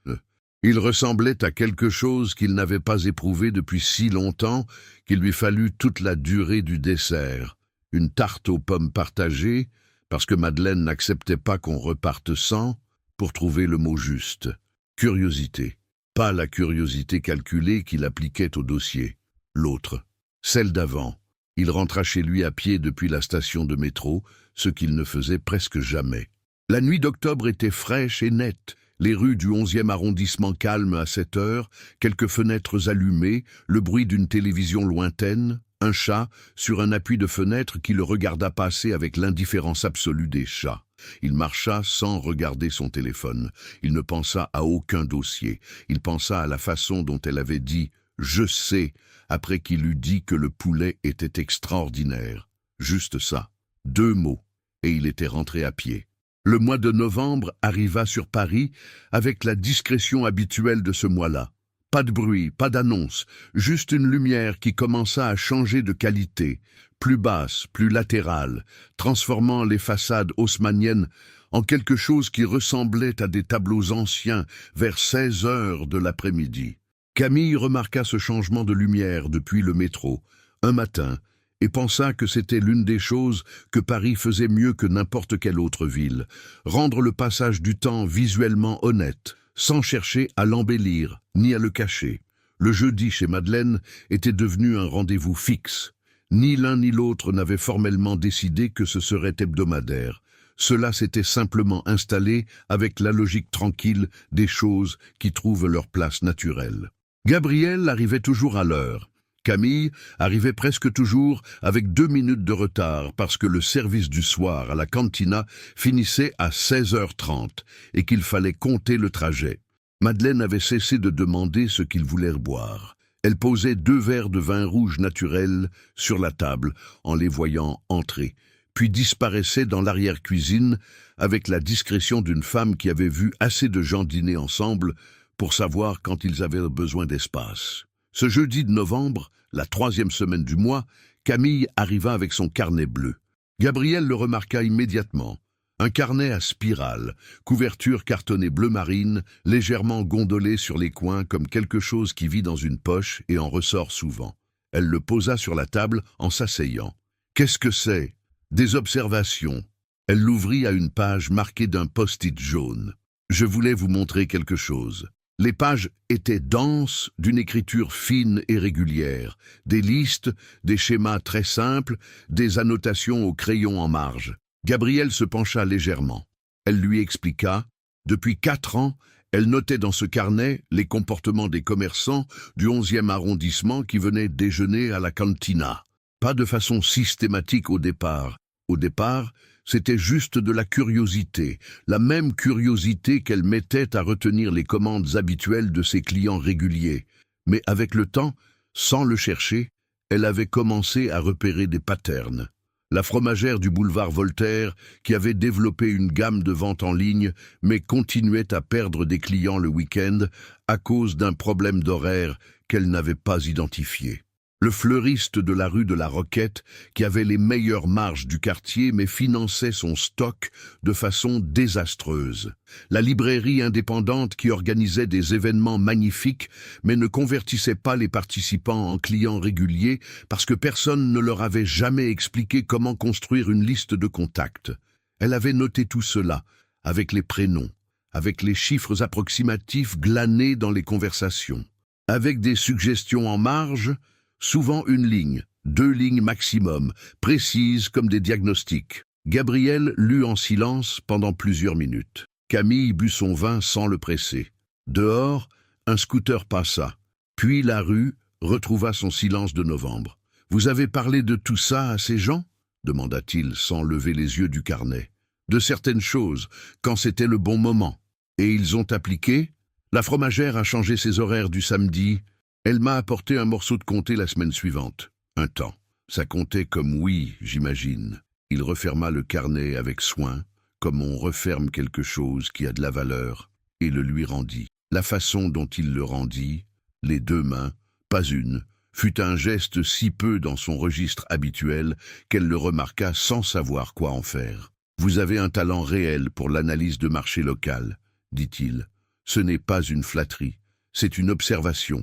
Il ressemblait à quelque chose qu'il n'avait pas éprouvé depuis si longtemps qu'il lui fallut toute la durée du dessert. Une tarte aux pommes partagée, parce que Madeleine n'acceptait pas qu'on reparte sans, pour trouver le mot juste. Curiosité. Pas la curiosité calculée qu'il appliquait au dossier. L'autre. Celle d'avant. Il rentra chez lui à pied depuis la station de métro, ce qu'il ne faisait presque jamais. La nuit d'octobre était fraîche et nette. Les rues du 11e arrondissement calmes à 7 heures, quelques fenêtres allumées, le bruit d'une télévision lointaine, un chat sur un appui de fenêtre qui le regarda passer avec l'indifférence absolue des chats. Il marcha sans regarder son téléphone. Il ne pensa à aucun dossier. Il pensa à la façon dont elle avait dit « Je sais » après qu'il eut dit que le poulet était extraordinaire. Juste ça. 2 mots. Et il était rentré à pied. Le mois de novembre arriva sur Paris avec la discrétion habituelle de ce mois-là. Pas de bruit, pas d'annonce, juste une lumière qui commença à changer de qualité, plus basse, plus latérale, transformant les façades haussmanniennes en quelque chose qui ressemblait à des tableaux anciens vers 16 heures de l'après-midi. Camille remarqua ce changement de lumière depuis le métro, un matin, et pensa que c'était l'une des choses que Paris faisait mieux que n'importe quelle autre ville, rendre le passage du temps visuellement honnête, sans chercher à l'embellir ni à le cacher. Le jeudi chez Madeleine était devenu un rendez-vous fixe. Ni l'un ni l'autre n'avait formellement décidé que ce serait hebdomadaire. Cela s'était simplement installé avec la logique tranquille des choses qui trouvent leur place naturelle. Gabriel arrivait toujours à l'heure. Camille arrivait presque toujours avec 2 minutes de retard parce que le service du soir à la cantina finissait à 16h30 et qu'il fallait compter le trajet. Madeleine avait cessé de demander ce qu'il voulait boire. Elle posait 2 verres de vin rouge naturel sur la table en les voyant entrer, puis disparaissait dans l'arrière-cuisine avec la discrétion d'une femme qui avait vu assez de gens dîner ensemble pour savoir quand ils avaient besoin d'espace. Ce jeudi de novembre, la 3e semaine du mois, Camille arriva avec son carnet bleu. Gabriel le remarqua immédiatement. Un carnet à spirale, couverture cartonnée bleu marine, légèrement gondolée sur les coins comme quelque chose qui vit dans une poche et en ressort souvent. Elle le posa sur la table en s'asseyant. « Qu'est-ce que c'est ?»« Des observations. » Elle l'ouvrit à une page marquée d'un post-it jaune. « Je voulais vous montrer quelque chose. » Les pages étaient denses, d'une écriture fine et régulière, des listes, des schémas très simples, des annotations au crayon en marge. Gabriel se pencha légèrement. Elle lui expliqua. Depuis 4 ans, elle notait dans ce carnet les comportements des commerçants du 11e arrondissement qui venaient déjeuner à la cantina. Pas de façon systématique au départ. Au départ, c'était juste de la curiosité, la même curiosité qu'elle mettait à retenir les commandes habituelles de ses clients réguliers. Mais avec le temps, sans le chercher, elle avait commencé à repérer des patterns. La fromagère du boulevard Voltaire, qui avait développé une gamme de vente en ligne, mais continuait à perdre des clients le week-end à cause d'un problème d'horaire qu'elle n'avait pas identifié. Le fleuriste de la rue de la Roquette, qui avait les meilleures marges du quartier mais finançait son stock de façon désastreuse. La librairie indépendante qui organisait des événements magnifiques mais ne convertissait pas les participants en clients réguliers parce que personne ne leur avait jamais expliqué comment construire une liste de contacts. Elle avait noté tout cela, avec les prénoms, avec les chiffres approximatifs glanés dans les conversations, avec des suggestions en marge. Souvent une ligne, 2 lignes maximum, précises comme des diagnostics. Gabriel lut en silence pendant plusieurs minutes. Camille but son vin sans le presser. Dehors, un scooter passa. Puis la rue retrouva son silence de novembre. « Vous avez parlé de tout ça à ces gens ?» demanda-t-il sans lever les yeux du carnet. « De certaines choses, quand c'était le bon moment. Et ils ont appliqué ? La fromagère a changé ses horaires du samedi. Elle m'a apporté un morceau de comté la semaine suivante. Un temps. Ça comptait comme oui, j'imagine. » Il referma le carnet avec soin, comme on referme quelque chose qui a de la valeur, et le lui rendit. La façon dont il le rendit, les 2 mains, pas une, fut un geste si peu dans son registre habituel qu'elle le remarqua sans savoir quoi en faire. « Vous avez un talent réel pour l'analyse de marché local, » dit-il. « Ce n'est pas une flatterie, c'est une observation. »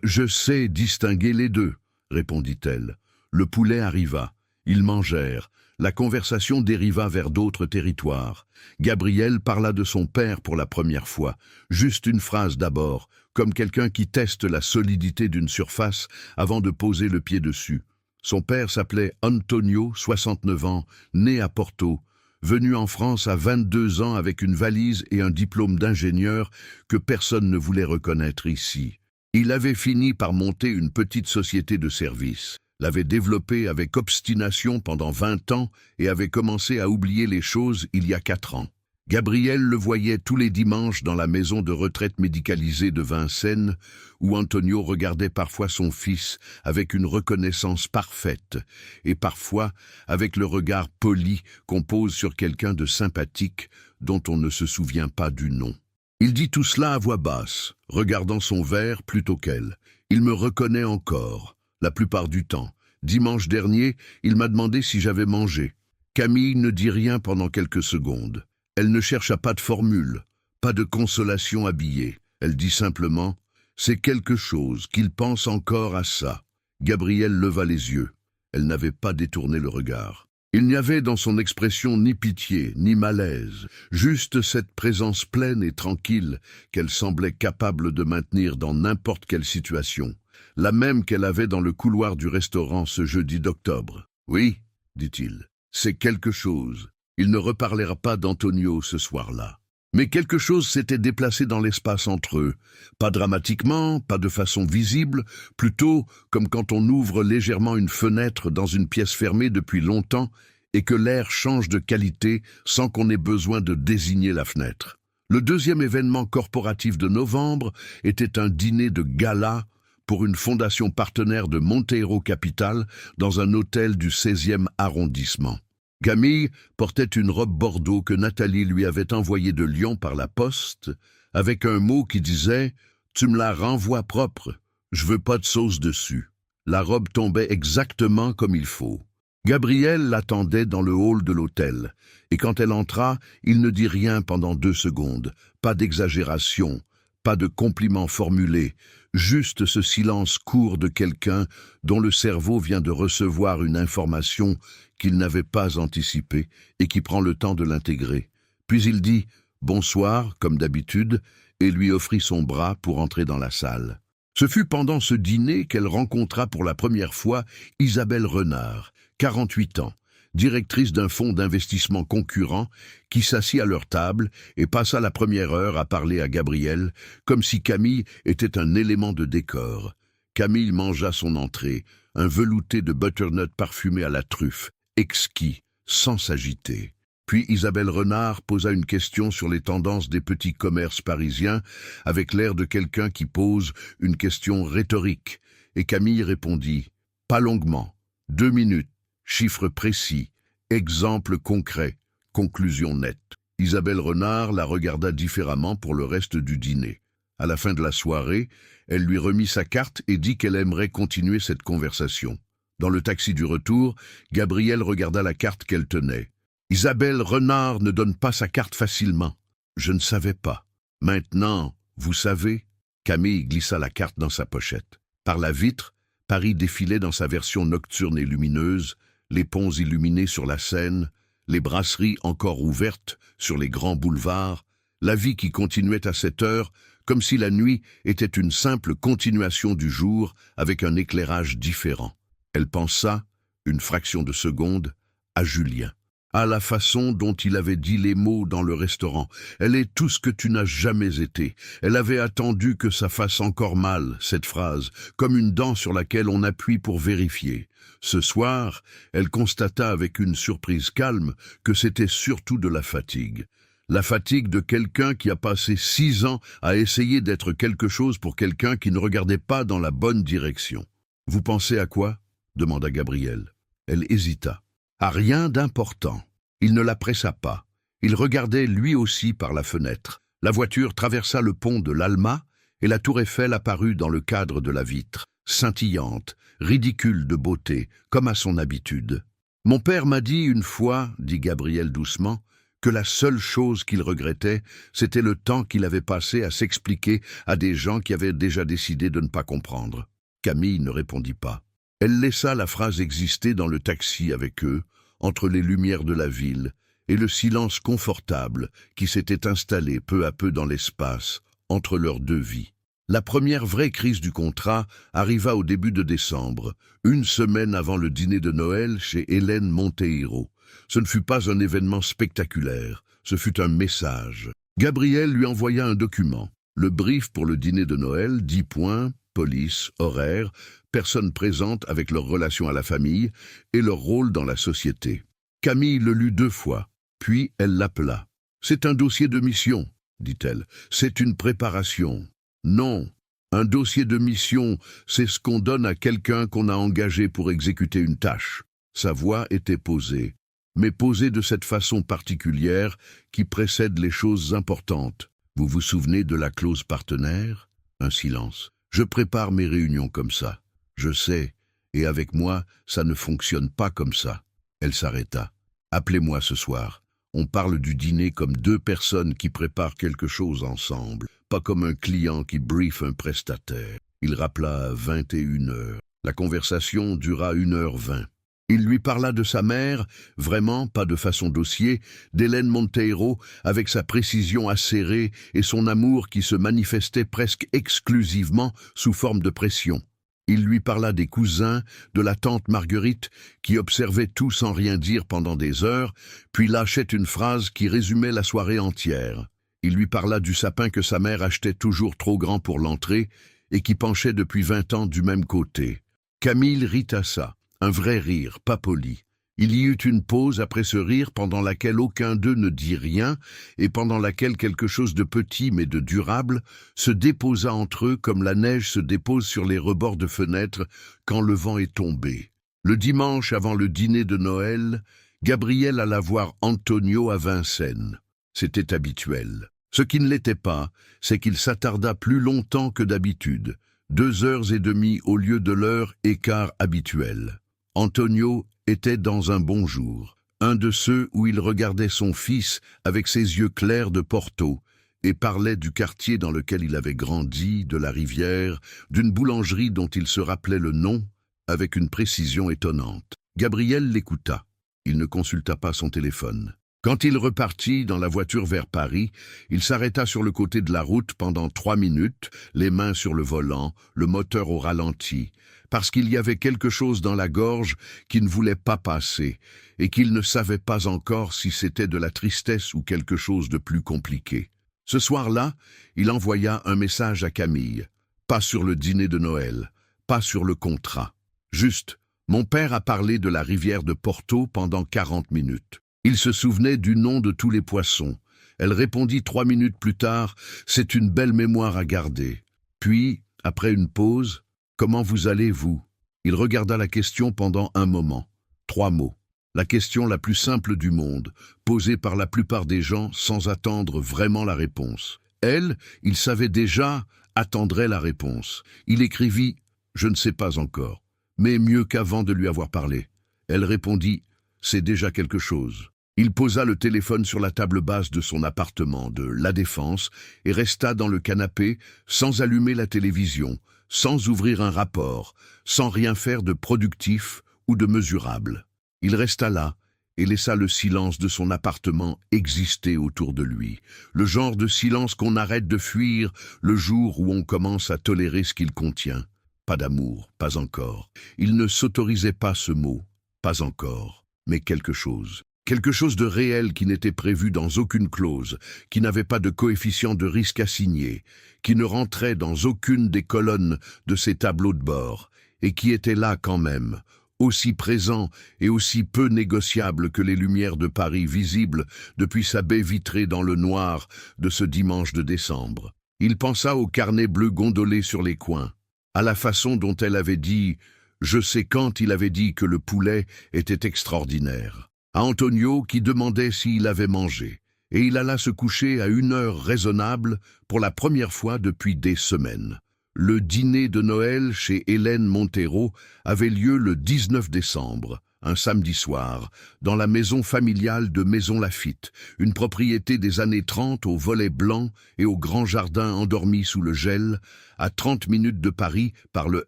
Je sais distinguer les deux, répondit-elle. Le poulet arriva. Ils mangèrent. La conversation dériva vers d'autres territoires. Gabriel parla de son père pour la première fois. Juste une phrase d'abord, comme quelqu'un qui teste la solidité d'une surface avant de poser le pied dessus. Son père s'appelait Antonio, 69 ans, né à Porto, venu en France à 22 ans avec une valise et un diplôme d'ingénieur que personne ne voulait reconnaître ici. Il avait fini par monter une petite société de services, l'avait développée avec obstination pendant 20 ans et avait commencé à oublier les choses il y a 4 ans. Gabriel le voyait tous les dimanches dans la maison de retraite médicalisée de Vincennes, où Antonio regardait parfois son fils avec une reconnaissance parfaite, et parfois avec le regard poli qu'on pose sur quelqu'un de sympathique dont on ne se souvient pas du nom. Il dit tout cela à voix basse, regardant son verre plutôt qu'elle. Il me reconnaît encore, la plupart du temps. Dimanche dernier, il m'a demandé si j'avais mangé. Camille ne dit rien pendant quelques secondes. Elle ne chercha pas de formule, pas de consolation habillée. Elle dit simplement « C'est quelque chose, qu'il pense encore à ça ». Gabriel leva les yeux. Elle n'avait pas détourné le regard. Il n'y avait dans son expression ni pitié, ni malaise, juste cette présence pleine et tranquille qu'elle semblait capable de maintenir dans n'importe quelle situation, la même qu'elle avait dans le couloir du restaurant ce jeudi d'octobre. « Oui, dit-il, c'est quelque chose. » Il ne reparlera pas d'Antonio ce soir-là. Mais quelque chose s'était déplacé dans l'espace entre eux, pas dramatiquement, pas de façon visible, plutôt comme quand on ouvre légèrement une fenêtre dans une pièce fermée depuis longtemps et que l'air change de qualité sans qu'on ait besoin de désigner la fenêtre. Le deuxième événement corporatif de novembre était un dîner de gala pour une fondation partenaire de Monteiro Capital dans un hôtel du 16e arrondissement. Camille portait une robe bordeaux que Nathalie lui avait envoyée de Lyon par la poste, avec un mot qui disait « Tu me la renvoies propre, je veux pas de sauce dessus ». La robe tombait exactement comme il faut. Gabriel l'attendait dans le hall de l'hôtel, et quand elle entra, il ne dit rien pendant 2 secondes, pas d'exagération, pas de compliment formulé, juste ce silence court de quelqu'un dont le cerveau vient de recevoir une information qu'il n'avait pas anticipée et qui prend le temps de l'intégrer. Puis il dit « Bonsoir » comme d'habitude et lui offrit son bras pour entrer dans la salle. Ce fut pendant ce dîner qu'elle rencontra pour la première fois Isabelle Renard, 48 ans, directrice d'un fonds d'investissement concurrent, qui s'assit à leur table et passa la première heure à parler à Gabriel, comme si Camille était un élément de décor. Camille mangea son entrée, un velouté de butternut parfumé à la truffe, exquis, sans s'agiter. Puis Isabelle Renard posa une question sur les tendances des petits commerces parisiens, avec l'air de quelqu'un qui pose une question rhétorique, et Camille répondit « Pas longuement, 2 minutes. Chiffres précis, exemples concrets, conclusion nette. » Isabelle Renard la regarda différemment pour le reste du dîner. À la fin de la soirée, elle lui remit sa carte et dit qu'elle aimerait continuer cette conversation. Dans le taxi du retour, Gabriel regarda la carte qu'elle tenait. « Isabelle Renard ne donne pas sa carte facilement. » « Je ne savais pas. Maintenant, vous savez ?» Camille glissa la carte dans sa pochette. Par la vitre, Paris défilait dans sa version nocturne et lumineuse, les ponts illuminés sur la Seine, les brasseries encore ouvertes sur les grands boulevards, la vie qui continuait à cette heure, comme si la nuit était une simple continuation du jour avec un éclairage différent. Elle pensa, une fraction de seconde, à Julien, à la façon dont il avait dit les mots dans le restaurant. Elle est tout ce que tu n'as jamais été. Elle avait attendu que ça fasse encore mal, cette phrase, comme une dent sur laquelle on appuie pour vérifier. Ce soir, elle constata avec une surprise calme que c'était surtout de la fatigue. La fatigue de quelqu'un qui a passé 6 ans à essayer d'être quelque chose pour quelqu'un qui ne regardait pas dans la bonne direction. « Vous pensez à quoi ?» demanda Gabriel. Elle hésita. « À rien d'important. » Il ne la pressa pas. Il regardait lui aussi par la fenêtre. La voiture traversa le pont de l'Alma et la tour Eiffel apparut dans le cadre de la vitre, scintillante, ridicule de beauté, comme à son habitude. « Mon père m'a dit une fois, dit Gabriel doucement, que la seule chose qu'il regrettait, c'était le temps qu'il avait passé à s'expliquer à des gens qui avaient déjà décidé de ne pas comprendre. » Camille ne répondit pas. Elle laissa la phrase exister dans le taxi avec eux, entre les lumières de la ville et le silence confortable qui s'était installé peu à peu dans l'espace entre leurs deux vies. La première vraie crise du contrat arriva au début de décembre, une semaine avant le dîner de Noël chez Hélène Monteiro. Ce ne fut pas un événement spectaculaire, ce fut un message. Gabriel lui envoya un document, le brief pour le dîner de Noël, 10 points, police, horaire, personnes présentes avec leur relation à la famille et leur rôle dans la société. Camille le lut 2 fois, puis elle l'appela. « C'est un dossier de mission, dit-elle. C'est une préparation. Non, un dossier de mission, c'est ce qu'on donne à quelqu'un qu'on a engagé pour exécuter une tâche. » Sa voix était posée, mais posée de cette façon particulière qui précède les choses importantes. Vous vous souvenez de la clause partenaire? Un silence. Je prépare mes réunions comme ça. Je sais, et avec moi, ça ne fonctionne pas comme ça. Elle s'arrêta. Appelez-moi ce soir. On parle du dîner comme 2 personnes qui préparent quelque chose ensemble, pas comme un client qui briefe un prestataire. Il rappela à 21 heures. La conversation dura 1h20. Il lui parla de sa mère, vraiment, pas de façon dossier, d'Hélène Monteiro, avec sa précision acérée et son amour qui se manifestait presque exclusivement sous forme de pression. Il lui parla des cousins, de la tante Marguerite, qui observait tout sans rien dire pendant des heures, puis lâchait une phrase qui résumait la soirée entière. Il lui parla du sapin que sa mère achetait toujours trop grand pour l'entrée et qui penchait depuis 20 ans du même côté. Camille rit à ça. Un vrai rire, pas poli. Il y eut une pause après ce rire pendant laquelle aucun d'eux ne dit rien et pendant laquelle quelque chose de petit mais de durable se déposa entre eux comme la neige se dépose sur les rebords de fenêtres quand le vent est tombé. Le dimanche avant le dîner de Noël, Gabriel alla voir Antonio à Vincennes. C'était habituel. Ce qui ne l'était pas, c'est qu'il s'attarda plus longtemps que d'habitude, 2h30 au lieu de l'heure et quart habituelle. Antonio était dans un bon jour, un de ceux où il regardait son fils avec ses yeux clairs de Porto et parlait du quartier dans lequel il avait grandi, de la rivière, d'une boulangerie dont il se rappelait le nom avec une précision étonnante. Gabriel l'écouta. Il ne consulta pas son téléphone. Quand il repartit dans la voiture vers Paris, il s'arrêta sur le côté de la route pendant 3 minutes, les mains sur le volant, le moteur au ralenti, parce qu'il y avait quelque chose dans la gorge qui ne voulait pas passer, et qu'il ne savait pas encore si c'était de la tristesse ou quelque chose de plus compliqué. Ce soir-là, il envoya un message à Camille. Pas sur le dîner de Noël, pas sur le contrat. Juste, mon père a parlé de la rivière de Porto pendant 40 minutes. Il se souvenait du nom de tous les poissons. Elle répondit 3 minutes plus tard, « C'est une belle mémoire à garder. » Puis, après une pause, « Comment vous allez, vous ?» Il regarda la question pendant un moment. 3 mots. La question la plus simple du monde, posée par la plupart des gens sans attendre vraiment la réponse. Elle, il savait déjà, attendrait la réponse. Il écrivit « Je ne sais pas encore », mais mieux qu'avant de lui avoir parlé. Elle répondit « C'est déjà quelque chose ». Il posa le téléphone sur la table basse de son appartement de La Défense et resta dans le canapé sans allumer la télévision, sans ouvrir un rapport, sans rien faire de productif ou de mesurable. Il resta là et laissa le silence de son appartement exister autour de lui, le genre de silence qu'on arrête de fuir le jour où on commence à tolérer ce qu'il contient. Pas d'amour, pas encore. Il ne s'autorisait pas ce mot, pas encore, mais quelque chose. Quelque chose de réel qui n'était prévu dans aucune clause, qui n'avait pas de coefficient de risque assigné, qui ne rentrait dans aucune des colonnes de ses tableaux de bord, et qui était là quand même, aussi présent et aussi peu négociable que les lumières de Paris visibles depuis sa baie vitrée dans le noir de ce dimanche de décembre. Il pensa au carnet bleu gondolé sur les coins, à la façon dont elle avait dit, je sais quand il avait dit que le poulet était extraordinaire. À Antonio qui demandait s'il avait mangé, et il alla se coucher à une heure raisonnable pour la première fois depuis des semaines. Le dîner de Noël chez Hélène Monteiro avait lieu le 19 décembre, un samedi soir, dans la maison familiale de Maison Lafitte, une propriété des années 30 aux volets blancs et au grand jardin endormi sous le gel, à 30 minutes de Paris par le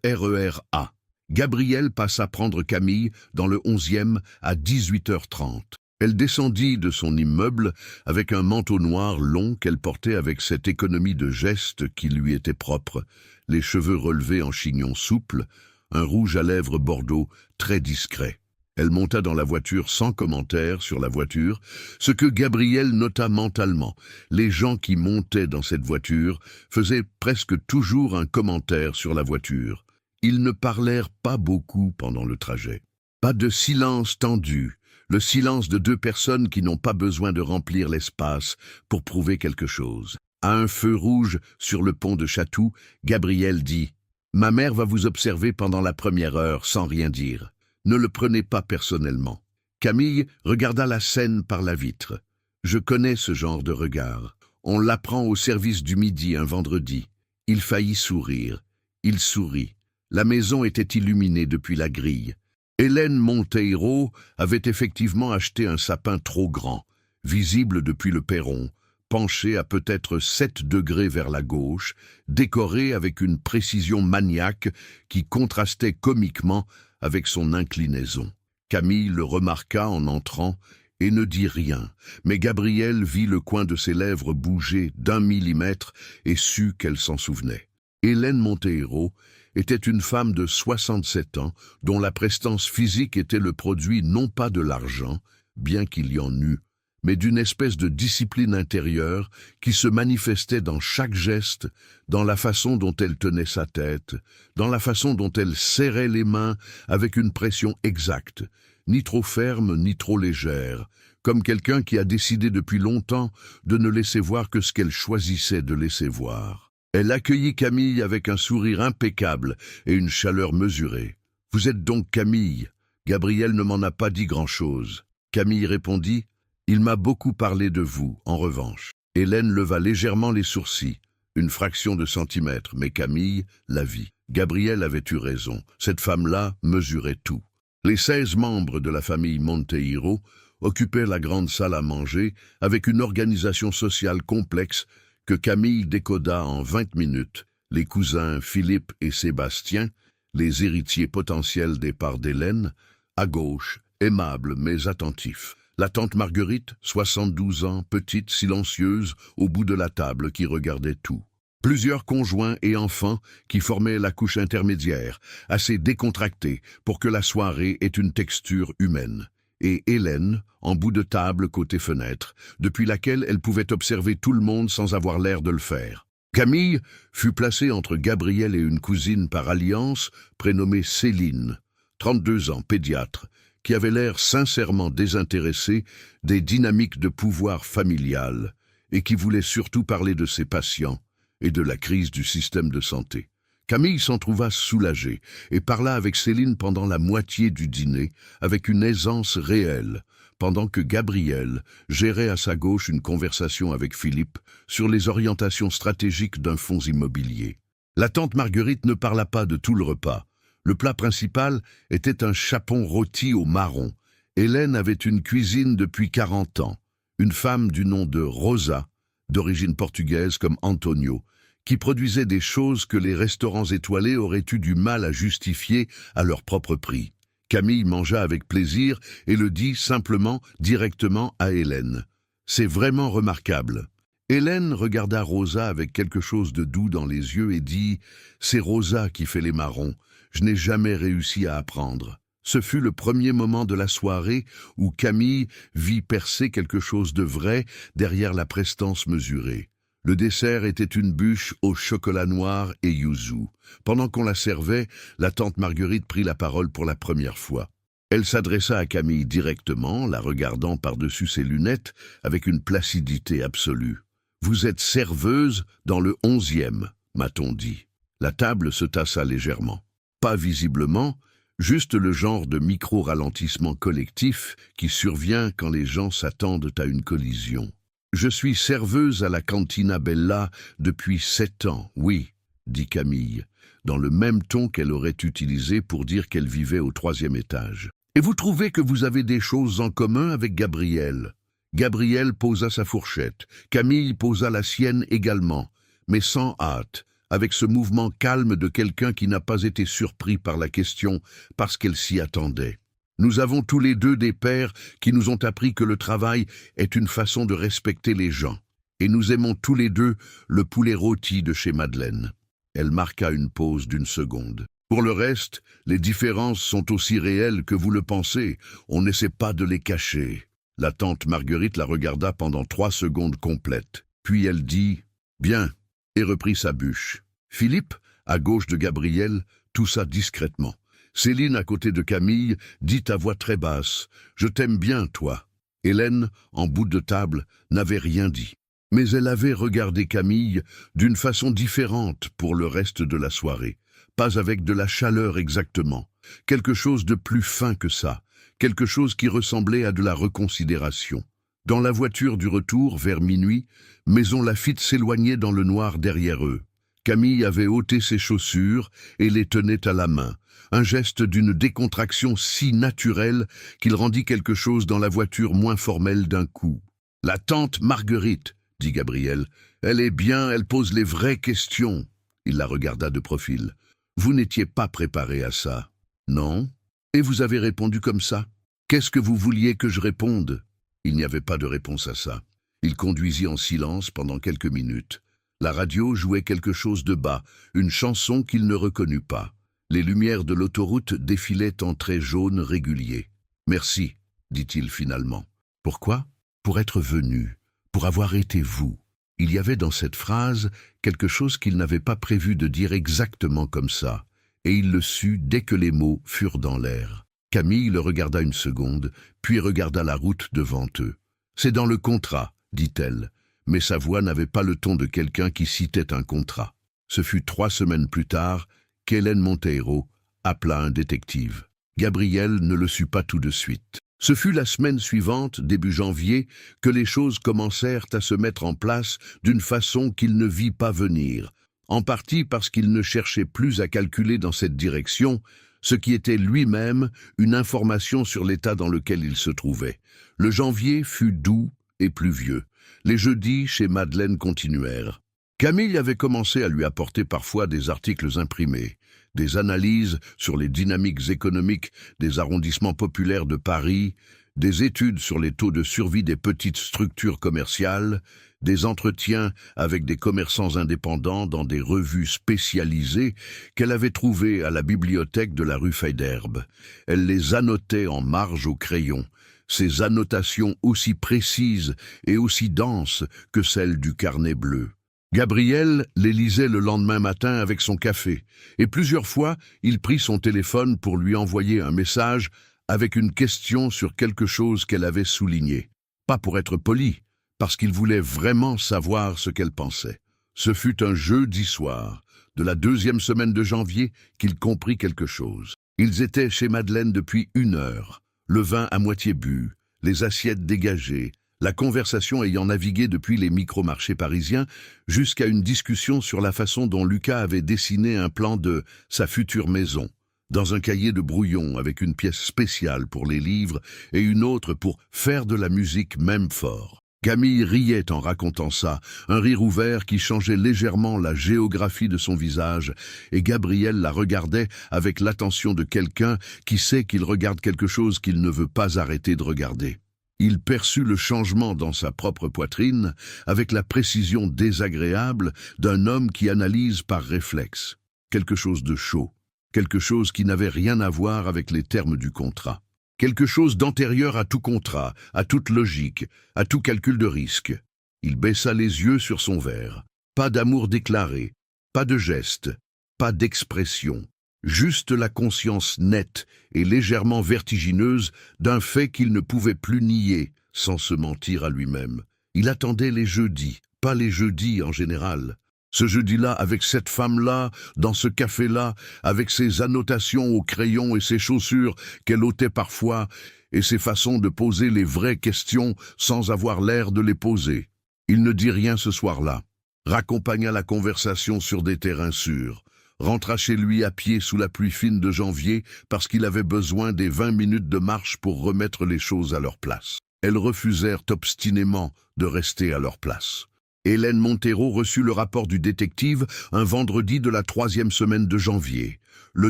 RER A. Gabrielle passa prendre Camille dans le 11e à 18h30. Elle descendit de son immeuble avec un manteau noir long qu'elle portait avec cette économie de geste qui lui était propre, les cheveux relevés en chignon souple, un rouge à lèvres bordeaux très discret. Elle monta dans la voiture sans commentaire sur la voiture, ce que Gabrielle nota mentalement. Les gens qui montaient dans cette voiture faisaient presque toujours un commentaire sur la voiture. Ils ne parlèrent pas beaucoup pendant le trajet. Pas de silence tendu, le silence de deux personnes qui n'ont pas besoin de remplir l'espace pour prouver quelque chose. À un feu rouge sur le pont de Chatou, Gabrielle dit « Ma mère va vous observer pendant la première heure sans rien dire. Ne le prenez pas personnellement. » Camille regarda la scène par la vitre. « Je connais ce genre de regard. On l'apprend au service du midi un vendredi. » Il faillit sourire. Il sourit. La maison était illuminée depuis la grille. Hélène Monteiro avait effectivement acheté un sapin trop grand, visible depuis le perron, penché à peut-être 7 degrés vers la gauche, décoré avec une précision maniaque qui contrastait comiquement avec son inclinaison. Camille le remarqua en entrant et ne dit rien, mais Gabrielle vit le coin de ses lèvres bouger d'1 millimètre et sut qu'elle s'en souvenait. Hélène Monteiro était une femme de 67 ans dont la prestance physique était le produit non pas de l'argent, bien qu'il y en eût, mais d'une espèce de discipline intérieure qui se manifestait dans chaque geste, dans la façon dont elle tenait sa tête, dans la façon dont elle serrait les mains avec une pression exacte, ni trop ferme ni trop légère, comme quelqu'un qui a décidé depuis longtemps de ne laisser voir que ce qu'elle choisissait de laisser voir. Elle accueillit Camille avec un sourire impeccable et une chaleur mesurée. « Vous êtes donc Camille ?» Gabrielle ne m'en a pas dit grand-chose. Camille répondit « Il m'a beaucoup parlé de vous, en revanche. » Hélène leva légèrement les sourcils, une fraction de centimètre, mais Camille la vit. Gabrielle avait eu raison. Cette femme-là mesurait tout. Les 16 membres de la famille Monteiro occupaient la grande salle à manger avec une organisation sociale complexe que Camille décoda en 20 minutes. Les cousins Philippe et Sébastien, les héritiers potentiels des parts d'Hélène, à gauche, aimables mais attentifs. La tante Marguerite, 72 ans, petite, silencieuse, au bout de la table qui regardait tout. Plusieurs conjoints et enfants qui formaient la couche intermédiaire, assez décontractée pour que la soirée ait une texture humaine. Et Hélène, en bout de table côté fenêtre, depuis laquelle elle pouvait observer tout le monde sans avoir l'air de le faire. Camille fut placée entre Gabrielle et une cousine par alliance, prénommée Céline, 32 ans, pédiatre, qui avait l'air sincèrement désintéressée des dynamiques de pouvoir familial et qui voulait surtout parler de ses patients et de la crise du système de santé. Camille s'en trouva soulagée et parla avec Céline pendant la moitié du dîner avec une aisance réelle, pendant que Gabrielle gérait à sa gauche une conversation avec Philippe sur les orientations stratégiques d'un fonds immobilier. La tante Marguerite ne parla pas de tout le repas. Le plat principal était un chapon rôti au marron. Hélène avait une cuisine depuis 40 ans, une femme du nom de Rosa, d'origine portugaise comme Antonio, qui produisait des choses que les restaurants étoilés auraient eu du mal à justifier à leur propre prix. Camille mangea avec plaisir et le dit simplement, directement à Hélène. « C'est vraiment remarquable. » Hélène regarda Rosa avec quelque chose de doux dans les yeux et dit « C'est Rosa qui fait les marrons. Je n'ai jamais réussi à apprendre. » Ce fut le premier moment de la soirée où Camille vit percer quelque chose de vrai derrière la prestance mesurée. Le dessert était une bûche au chocolat noir et yuzu. Pendant qu'on la servait, la tante Marguerite prit la parole pour la première fois. Elle s'adressa à Camille directement, la regardant par-dessus ses lunettes, avec une placidité absolue. « Vous êtes serveuse dans le 11e, m'a-t-on dit. » La table se tassa légèrement. Pas visiblement, juste le genre de micro-ralentissement collectif qui survient quand les gens s'attendent à une collision. « Je suis serveuse à la Cantina Bella depuis 7 ans, oui, » dit Camille, dans le même ton qu'elle aurait utilisé pour dire qu'elle vivait au 3e étage. « Et vous trouvez que vous avez des choses en commun avec Gabrielle ?» Gabrielle posa sa fourchette, Camille posa la sienne également, mais sans hâte, avec ce mouvement calme de quelqu'un qui n'a pas été surpris par la question parce qu'elle s'y attendait. Nous avons tous les deux des pères qui nous ont appris que le travail est une façon de respecter les gens. Et nous aimons tous les deux le poulet rôti de chez Madeleine. Elle marqua une pause d'1 seconde. Pour le reste, les différences sont aussi réelles que vous le pensez. On n'essaie pas de les cacher. La tante Marguerite la regarda pendant 3 secondes complètes. Puis elle dit « Bien » et reprit sa bûche. Philippe, à gauche de Gabriel, toussa discrètement. Céline, à côté de Camille, dit à voix très basse « Je t'aime bien, toi ». Hélène, en bout de table, n'avait rien dit. Mais elle avait regardé Camille d'une façon différente pour le reste de la soirée. Pas avec de la chaleur exactement. Quelque chose de plus fin que ça. Quelque chose qui ressemblait à de la reconsidération. Dans la voiture du retour, vers minuit, Maison Laffitte s'éloignait dans le noir derrière eux. Camille avait ôté ses chaussures et les tenait à la main. Un geste d'une décontraction si naturelle qu'il rendit quelque chose dans la voiture moins formel d'un coup. « La tante Marguerite », dit Gabriel. « Elle est bien, elle pose les vraies questions. » Il la regarda de profil. « Vous n'étiez pas préparé à ça. »« Non. Et vous avez répondu comme ça. Qu'est-ce que vous vouliez que je réponde ?» Il n'y avait pas de réponse à ça. Il conduisit en silence pendant quelques minutes. La radio jouait quelque chose de bas, une chanson qu'il ne reconnut pas. Les lumières de l'autoroute défilaient en traits jaunes réguliers. « Merci, dit-il finalement. « Pourquoi ? Pour être venu, pour avoir été vous. » Il y avait dans cette phrase quelque chose qu'il n'avait pas prévu de dire exactement comme ça, et il le sut dès que les mots furent dans l'air. Camille le regarda 1 seconde, puis regarda la route devant eux. « C'est dans le contrat, dit-elle, mais sa voix n'avait pas le ton de quelqu'un qui citait un contrat. Ce fut 3 semaines plus tard qu'Hélène Monteiro appela un détective. Gabriel ne le sut pas tout de suite. Ce fut la semaine suivante, début janvier, que les choses commencèrent à se mettre en place d'une façon qu'il ne vit pas venir, en partie parce qu'il ne cherchait plus à calculer dans cette direction, ce qui était lui-même une information sur l'état dans lequel il se trouvait. Le janvier fut doux et pluvieux. Les jeudis chez Madeleine continuèrent. Camille avait commencé à lui apporter parfois des articles imprimés, des analyses sur les dynamiques économiques des arrondissements populaires de Paris, des études sur les taux de survie des petites structures commerciales, des entretiens avec des commerçants indépendants dans des revues spécialisées qu'elle avait trouvées à la bibliothèque de la rue Feyderbe. Elle les annotait en marge au crayon, ces annotations aussi précises et aussi denses que celles du carnet bleu. Gabriel les lisait le lendemain matin avec son café, et plusieurs fois il prit son téléphone pour lui envoyer un message avec une question sur quelque chose qu'elle avait souligné. Pas pour être poli, parce qu'il voulait vraiment savoir ce qu'elle pensait. Ce fut un jeudi soir, de la 2e semaine de janvier, qu'il comprit quelque chose. Ils étaient chez Madeleine depuis 1 heure, le vin à moitié bu, les assiettes dégagées, la conversation ayant navigué depuis les micro-marchés parisiens jusqu'à une discussion sur la façon dont Lucas avait dessiné un plan de sa future maison, dans un cahier de brouillon avec une pièce spéciale pour les livres et une autre pour faire de la musique même fort. Camille riait en racontant ça, un rire ouvert qui changeait légèrement la géographie de son visage, et Gabriel la regardait avec l'attention de quelqu'un qui sait qu'il regarde quelque chose qu'il ne veut pas arrêter de regarder. Il perçut le changement dans sa propre poitrine avec la précision désagréable d'un homme qui analyse par réflexe. Quelque chose de chaud, quelque chose qui n'avait rien à voir avec les termes du contrat. Quelque chose d'antérieur à tout contrat, à toute logique, à tout calcul de risque. Il baissa les yeux sur son verre. Pas d'amour déclaré, pas de geste, pas d'expression. Juste la conscience nette et légèrement vertigineuse d'un fait qu'il ne pouvait plus nier sans se mentir à lui-même. Il attendait les jeudis, pas les jeudis en général. Ce jeudi-là, avec cette femme-là, dans ce café-là, avec ses annotations au crayon et ses chaussures qu'elle ôtait parfois, et ses façons de poser les vraies questions sans avoir l'air de les poser. Il ne dit rien ce soir-là, raccompagna la conversation sur des terrains sûrs, rentra chez lui à pied sous la pluie fine de janvier parce qu'il avait besoin des 20 minutes de marche pour remettre les choses à leur place. Elles refusèrent obstinément de rester à leur place. Hélène Montero reçut le rapport du détective un vendredi de la 3e semaine de janvier. Le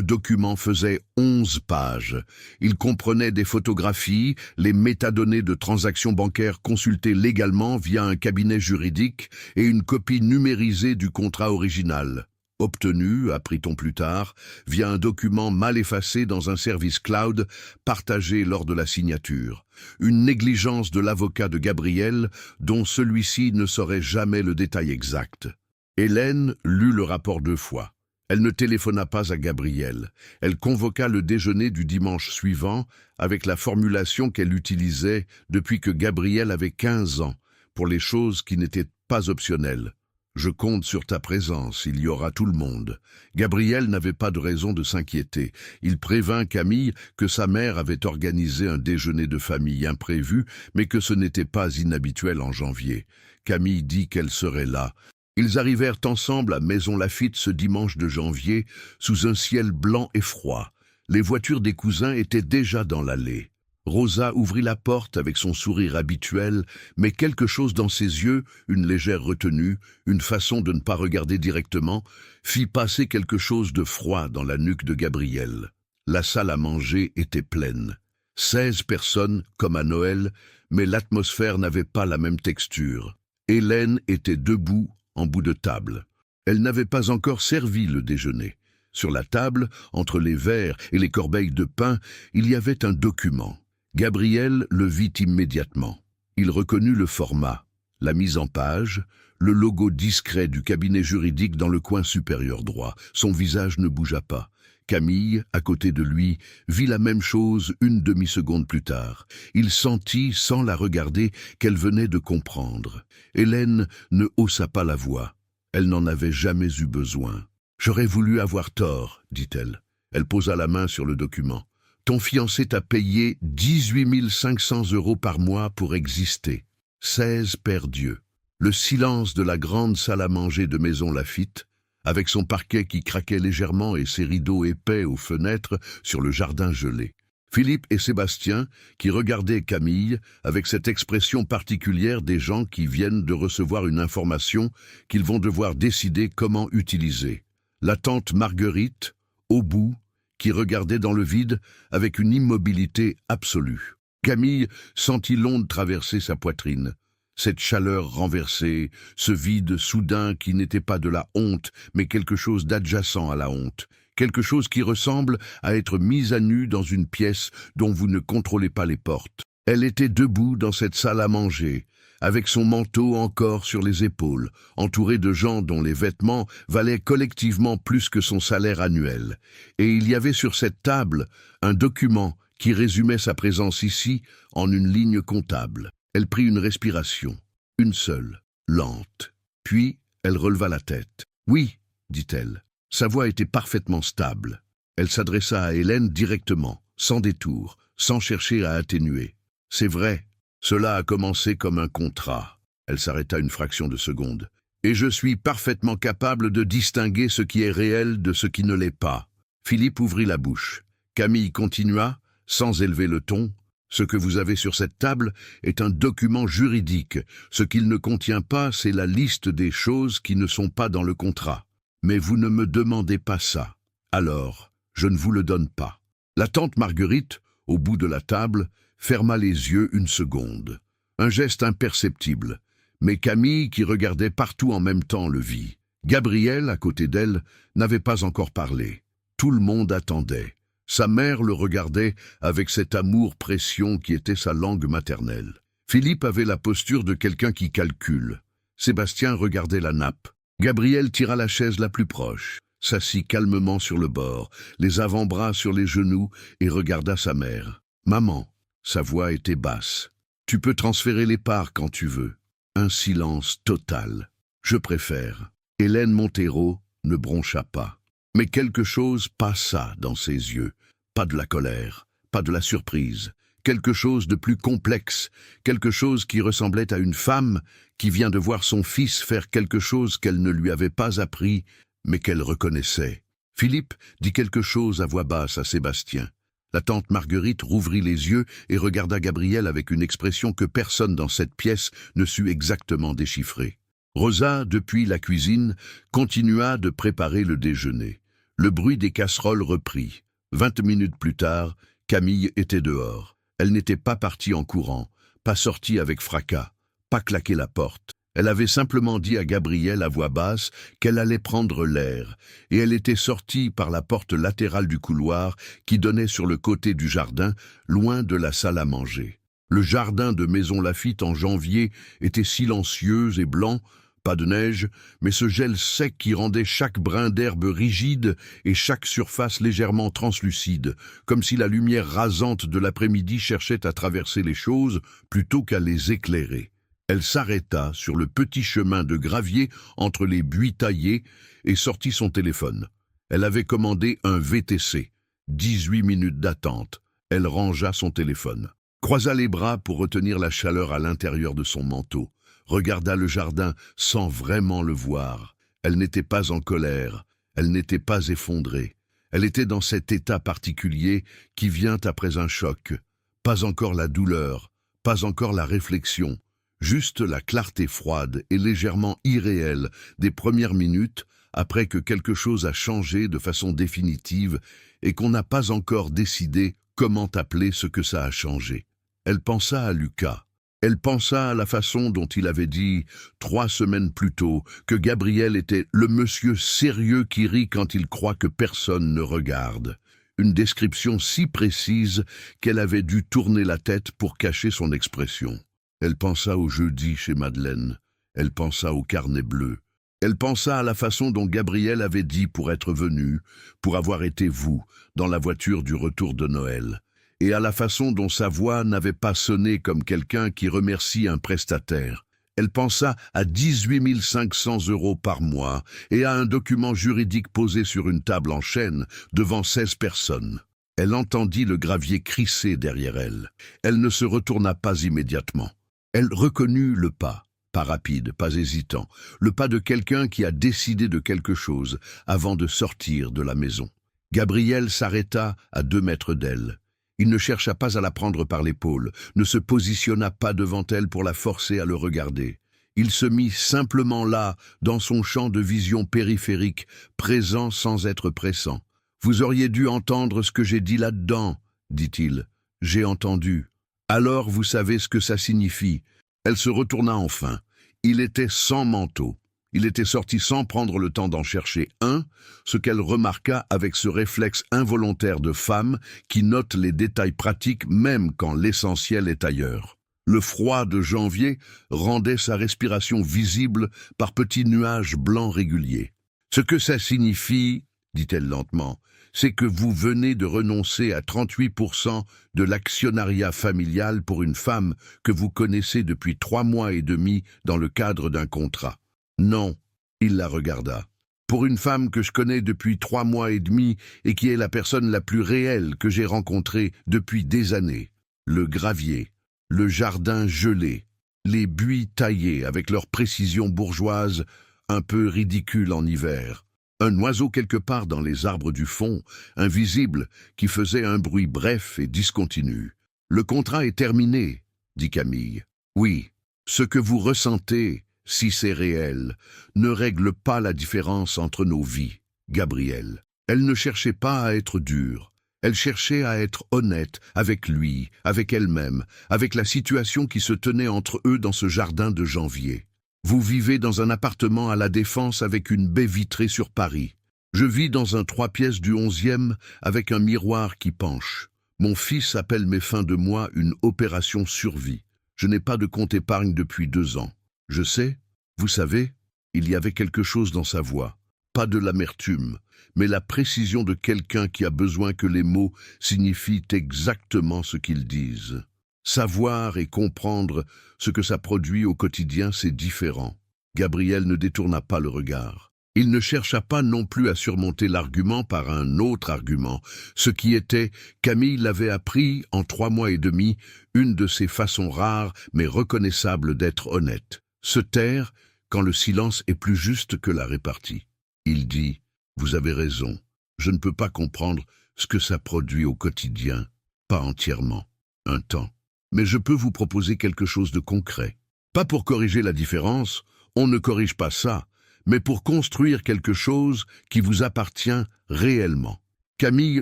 document faisait 11 pages. Il comprenait des photographies, les métadonnées de transactions bancaires consultées légalement via un cabinet juridique et une copie numérisée du contrat original, obtenu, apprit-on plus tard, via un document mal effacé dans un service cloud partagé lors de la signature. Une négligence de l'avocat de Gabriel dont celui-ci ne saurait jamais le détail exact. Hélène lut le rapport 2 fois. Elle ne téléphona pas à Gabriel. Elle convoqua le déjeuner du dimanche suivant avec la formulation qu'elle utilisait depuis que Gabriel avait 15 ans, pour les choses qui n'étaient pas optionnelles. « Je compte sur ta présence, il y aura tout le monde. » Gabriel n'avait pas de raison de s'inquiéter. Il prévint Camille que sa mère avait organisé un déjeuner de famille imprévu, mais que ce n'était pas inhabituel en janvier. Camille dit qu'elle serait là. Ils arrivèrent ensemble à Maison Lafitte ce dimanche de janvier, sous un ciel blanc et froid. Les voitures des cousins étaient déjà dans l'allée. Rosa ouvrit la porte avec son sourire habituel, mais quelque chose dans ses yeux, une légère retenue, une façon de ne pas regarder directement, fit passer quelque chose de froid dans la nuque de Gabriel. La salle à manger était pleine. 16 personnes, comme à Noël, mais l'atmosphère n'avait pas la même texture. Hélène était debout, en bout de table. Elle n'avait pas encore servi le déjeuner. Sur la table, entre les verres et les corbeilles de pain, il y avait un document. Gabriel le vit immédiatement. Il reconnut le format, la mise en page, le logo discret du cabinet juridique dans le coin supérieur droit. Son visage ne bougea pas. Camille, à côté de lui, vit la même chose une demi-seconde plus tard. Il sentit, sans la regarder, qu'elle venait de comprendre. Hélène ne haussa pas la voix. Elle n'en avait jamais eu besoin. « J'aurais voulu avoir tort, dit-elle. Elle posa la main sur le document. Ton fiancé t'a payé 18 500 € par mois pour exister. 16 Père Dieu. » Le silence de la grande salle à manger de Maison Lafitte, avec son parquet qui craquait légèrement et ses rideaux épais aux fenêtres sur le jardin gelé. Philippe et Sébastien, qui regardaient Camille avec cette expression particulière des gens qui viennent de recevoir une information qu'ils vont devoir décider comment utiliser. La tante Marguerite, au bout, qui regardait dans le vide avec une immobilité absolue. Camille sentit l'onde traverser sa poitrine. Cette chaleur renversée, ce vide soudain qui n'était pas de la honte, mais quelque chose d'adjacent à la honte. Quelque chose qui ressemble à être mise à nu dans une pièce dont vous ne contrôlez pas les portes. Elle était debout dans cette salle à manger, avec son manteau encore sur les épaules, entourée de gens dont les vêtements valaient collectivement plus que son salaire annuel. Et il y avait sur cette table un document qui résumait sa présence ici en une ligne comptable. Elle prit une respiration, une seule, lente. Puis elle releva la tête. « Oui, dit-elle. » Sa voix était parfaitement stable. Elle s'adressa à Hélène directement, sans détour, sans chercher à atténuer. « C'est vrai. Cela a commencé comme un contrat. » Elle s'arrêta une fraction de seconde. « Et je suis parfaitement capable de distinguer ce qui est réel de ce qui ne l'est pas. » Philippe ouvrit la bouche. Camille continua, sans élever le ton. « Ce que vous avez sur cette table est un document juridique. Ce qu'il ne contient pas, c'est la liste des choses qui ne sont pas dans le contrat. Mais vous ne me demandez pas ça. Alors, je ne vous le donne pas. » La tante Marguerite, au bout de la table, ferma les yeux une seconde. Un geste imperceptible. Mais Camille, qui regardait partout en même temps, le vit. Gabriel, à côté d'elle, n'avait pas encore parlé. Tout le monde attendait. Sa mère le regardait avec cet amour-pression qui était sa langue maternelle. Philippe avait la posture de quelqu'un qui calcule. Sébastien regardait la nappe. Gabriel tira la chaise la plus proche, s'assit calmement sur le bord, les avant-bras sur les genoux et regarda sa mère. « Maman !» Sa voix était basse. « Tu peux transférer les parts quand tu veux. » Un silence total. « Je préfère. » Hélène Montero ne broncha pas. Mais quelque chose passa dans ses yeux. Pas de la colère, pas de la surprise. Quelque chose de plus complexe, quelque chose qui ressemblait à une femme qui vient de voir son fils faire quelque chose qu'elle ne lui avait pas appris, mais qu'elle reconnaissait. Philippe dit quelque chose à voix basse à Sébastien. La tante Marguerite rouvrit les yeux et regarda Gabriel avec une expression que personne dans cette pièce ne sut exactement déchiffrer. Rosa, depuis la cuisine, continua de préparer le déjeuner. Le bruit des casseroles reprit. 20 minutes plus tard, Camille était dehors. Elle n'était pas partie en courant, pas sortie avec fracas, pas claqué la porte. Elle avait simplement dit à Gabriel à voix basse qu'elle allait prendre l'air, et elle était sortie par la porte latérale du couloir qui donnait sur le côté du jardin, loin de la salle à manger. Le jardin de Maison Laffitte en janvier était silencieux et blanc, pas de neige, mais ce gel sec qui rendait chaque brin d'herbe rigide et chaque surface légèrement translucide, comme si la lumière rasante de l'après-midi cherchait à traverser les choses plutôt qu'à les éclairer. Elle s'arrêta sur le petit chemin de gravier entre les buis taillés et sortit son téléphone. Elle avait commandé un VTC. 18 minutes d'attente. Elle rangea son téléphone, croisa les bras pour retenir la chaleur à l'intérieur de son manteau, regarda le jardin sans vraiment le voir. Elle n'était pas en colère, elle n'était pas effondrée. Elle était dans cet état particulier qui vient après un choc. Pas encore la douleur, pas encore la réflexion, juste la clarté froide et légèrement irréelle des premières minutes après que quelque chose a changé de façon définitive et qu'on n'a pas encore décidé comment appeler ce que ça a changé. Elle pensa à Lucas. Elle pensa à la façon dont il avait dit 3 semaines plus tôt que Gabriel était le monsieur sérieux qui rit quand il croit que personne ne regarde. Une description si précise qu'elle avait dû tourner la tête pour cacher son expression. Elle pensa au jeudi chez Madeleine. Elle pensa au carnet bleu. Elle pensa à la façon dont Gabriel avait dit pour être venu, pour avoir été vous, dans la voiture du retour de Noël. Et à la façon dont sa voix n'avait pas sonné comme quelqu'un qui remercie un prestataire. Elle pensa à 18 500 € par mois et à un document juridique posé sur une table en chêne devant 16 personnes. Elle entendit le gravier crisser derrière elle. Elle ne se retourna pas immédiatement. Elle reconnut le pas rapide, pas hésitant, le pas de quelqu'un qui a décidé de quelque chose avant de sortir de la maison. Gabriel s'arrêta à 2 mètres d'elle. Il ne chercha pas à la prendre par l'épaule, ne se positionna pas devant elle pour la forcer à le regarder. Il se mit simplement là, dans son champ de vision périphérique, présent sans être pressant. « Vous auriez dû entendre ce que j'ai dit là-dedans, » dit-il. « J'ai entendu. Alors vous savez ce que ça signifie. » Elle se retourna enfin. Il était sans manteau. Il était sorti sans prendre le temps d'en chercher un, ce qu'elle remarqua avec ce réflexe involontaire de femme qui note les détails pratiques même quand l'essentiel est ailleurs. Le froid de janvier rendait sa respiration visible par petits nuages blancs réguliers. « Ce que ça signifie, dit-elle lentement, c'est que vous venez de renoncer à 38% de l'actionnariat familial pour une femme que vous connaissez depuis 3 mois et demi dans le cadre d'un contrat. » Non, il la regarda. Pour une femme que je connais depuis 3 mois et demi et qui est la personne la plus réelle que j'ai rencontrée depuis des années. Le gravier, le jardin gelé, les buis taillés avec leur précision bourgeoise, un peu ridicule en hiver. Un oiseau quelque part dans les arbres du fond, invisible, qui faisait un bruit bref et discontinu. « Le contrat est terminé, » dit Camille. « Oui, ce que vous ressentez, si c'est réel, ne règle pas la différence entre nos vies, Gabriel. » Elle ne cherchait pas à être dure. Elle cherchait à être honnête avec lui, avec elle-même, avec la situation qui se tenait entre eux dans ce jardin de janvier. Vous vivez dans un appartement à La Défense avec une baie vitrée sur Paris. Je vis dans un 3 pièces du 11e avec un miroir qui penche. Mon fils appelle mes fins de mois une opération survie. Je n'ai pas de compte épargne depuis 2 ans. Je sais, vous savez, il y avait quelque chose dans sa voix. Pas de l'amertume, mais la précision de quelqu'un qui a besoin que les mots signifient exactement ce qu'ils disent. Savoir et comprendre ce que ça produit au quotidien, c'est différent. Gabriel ne détourna pas le regard. Il ne chercha pas non plus à surmonter l'argument par un autre argument, ce qui était, Camille l'avait appris en 3 mois et demi, une de ces façons rares mais reconnaissables d'être honnête. Se taire quand le silence est plus juste que la répartie. Il dit, « Vous avez raison, je ne peux pas comprendre ce que ça produit au quotidien, pas entièrement, un temps. Mais je peux vous proposer quelque chose de concret. Pas pour corriger la différence, On ne corrige pas ça, mais pour construire quelque chose qui vous appartient réellement. Camille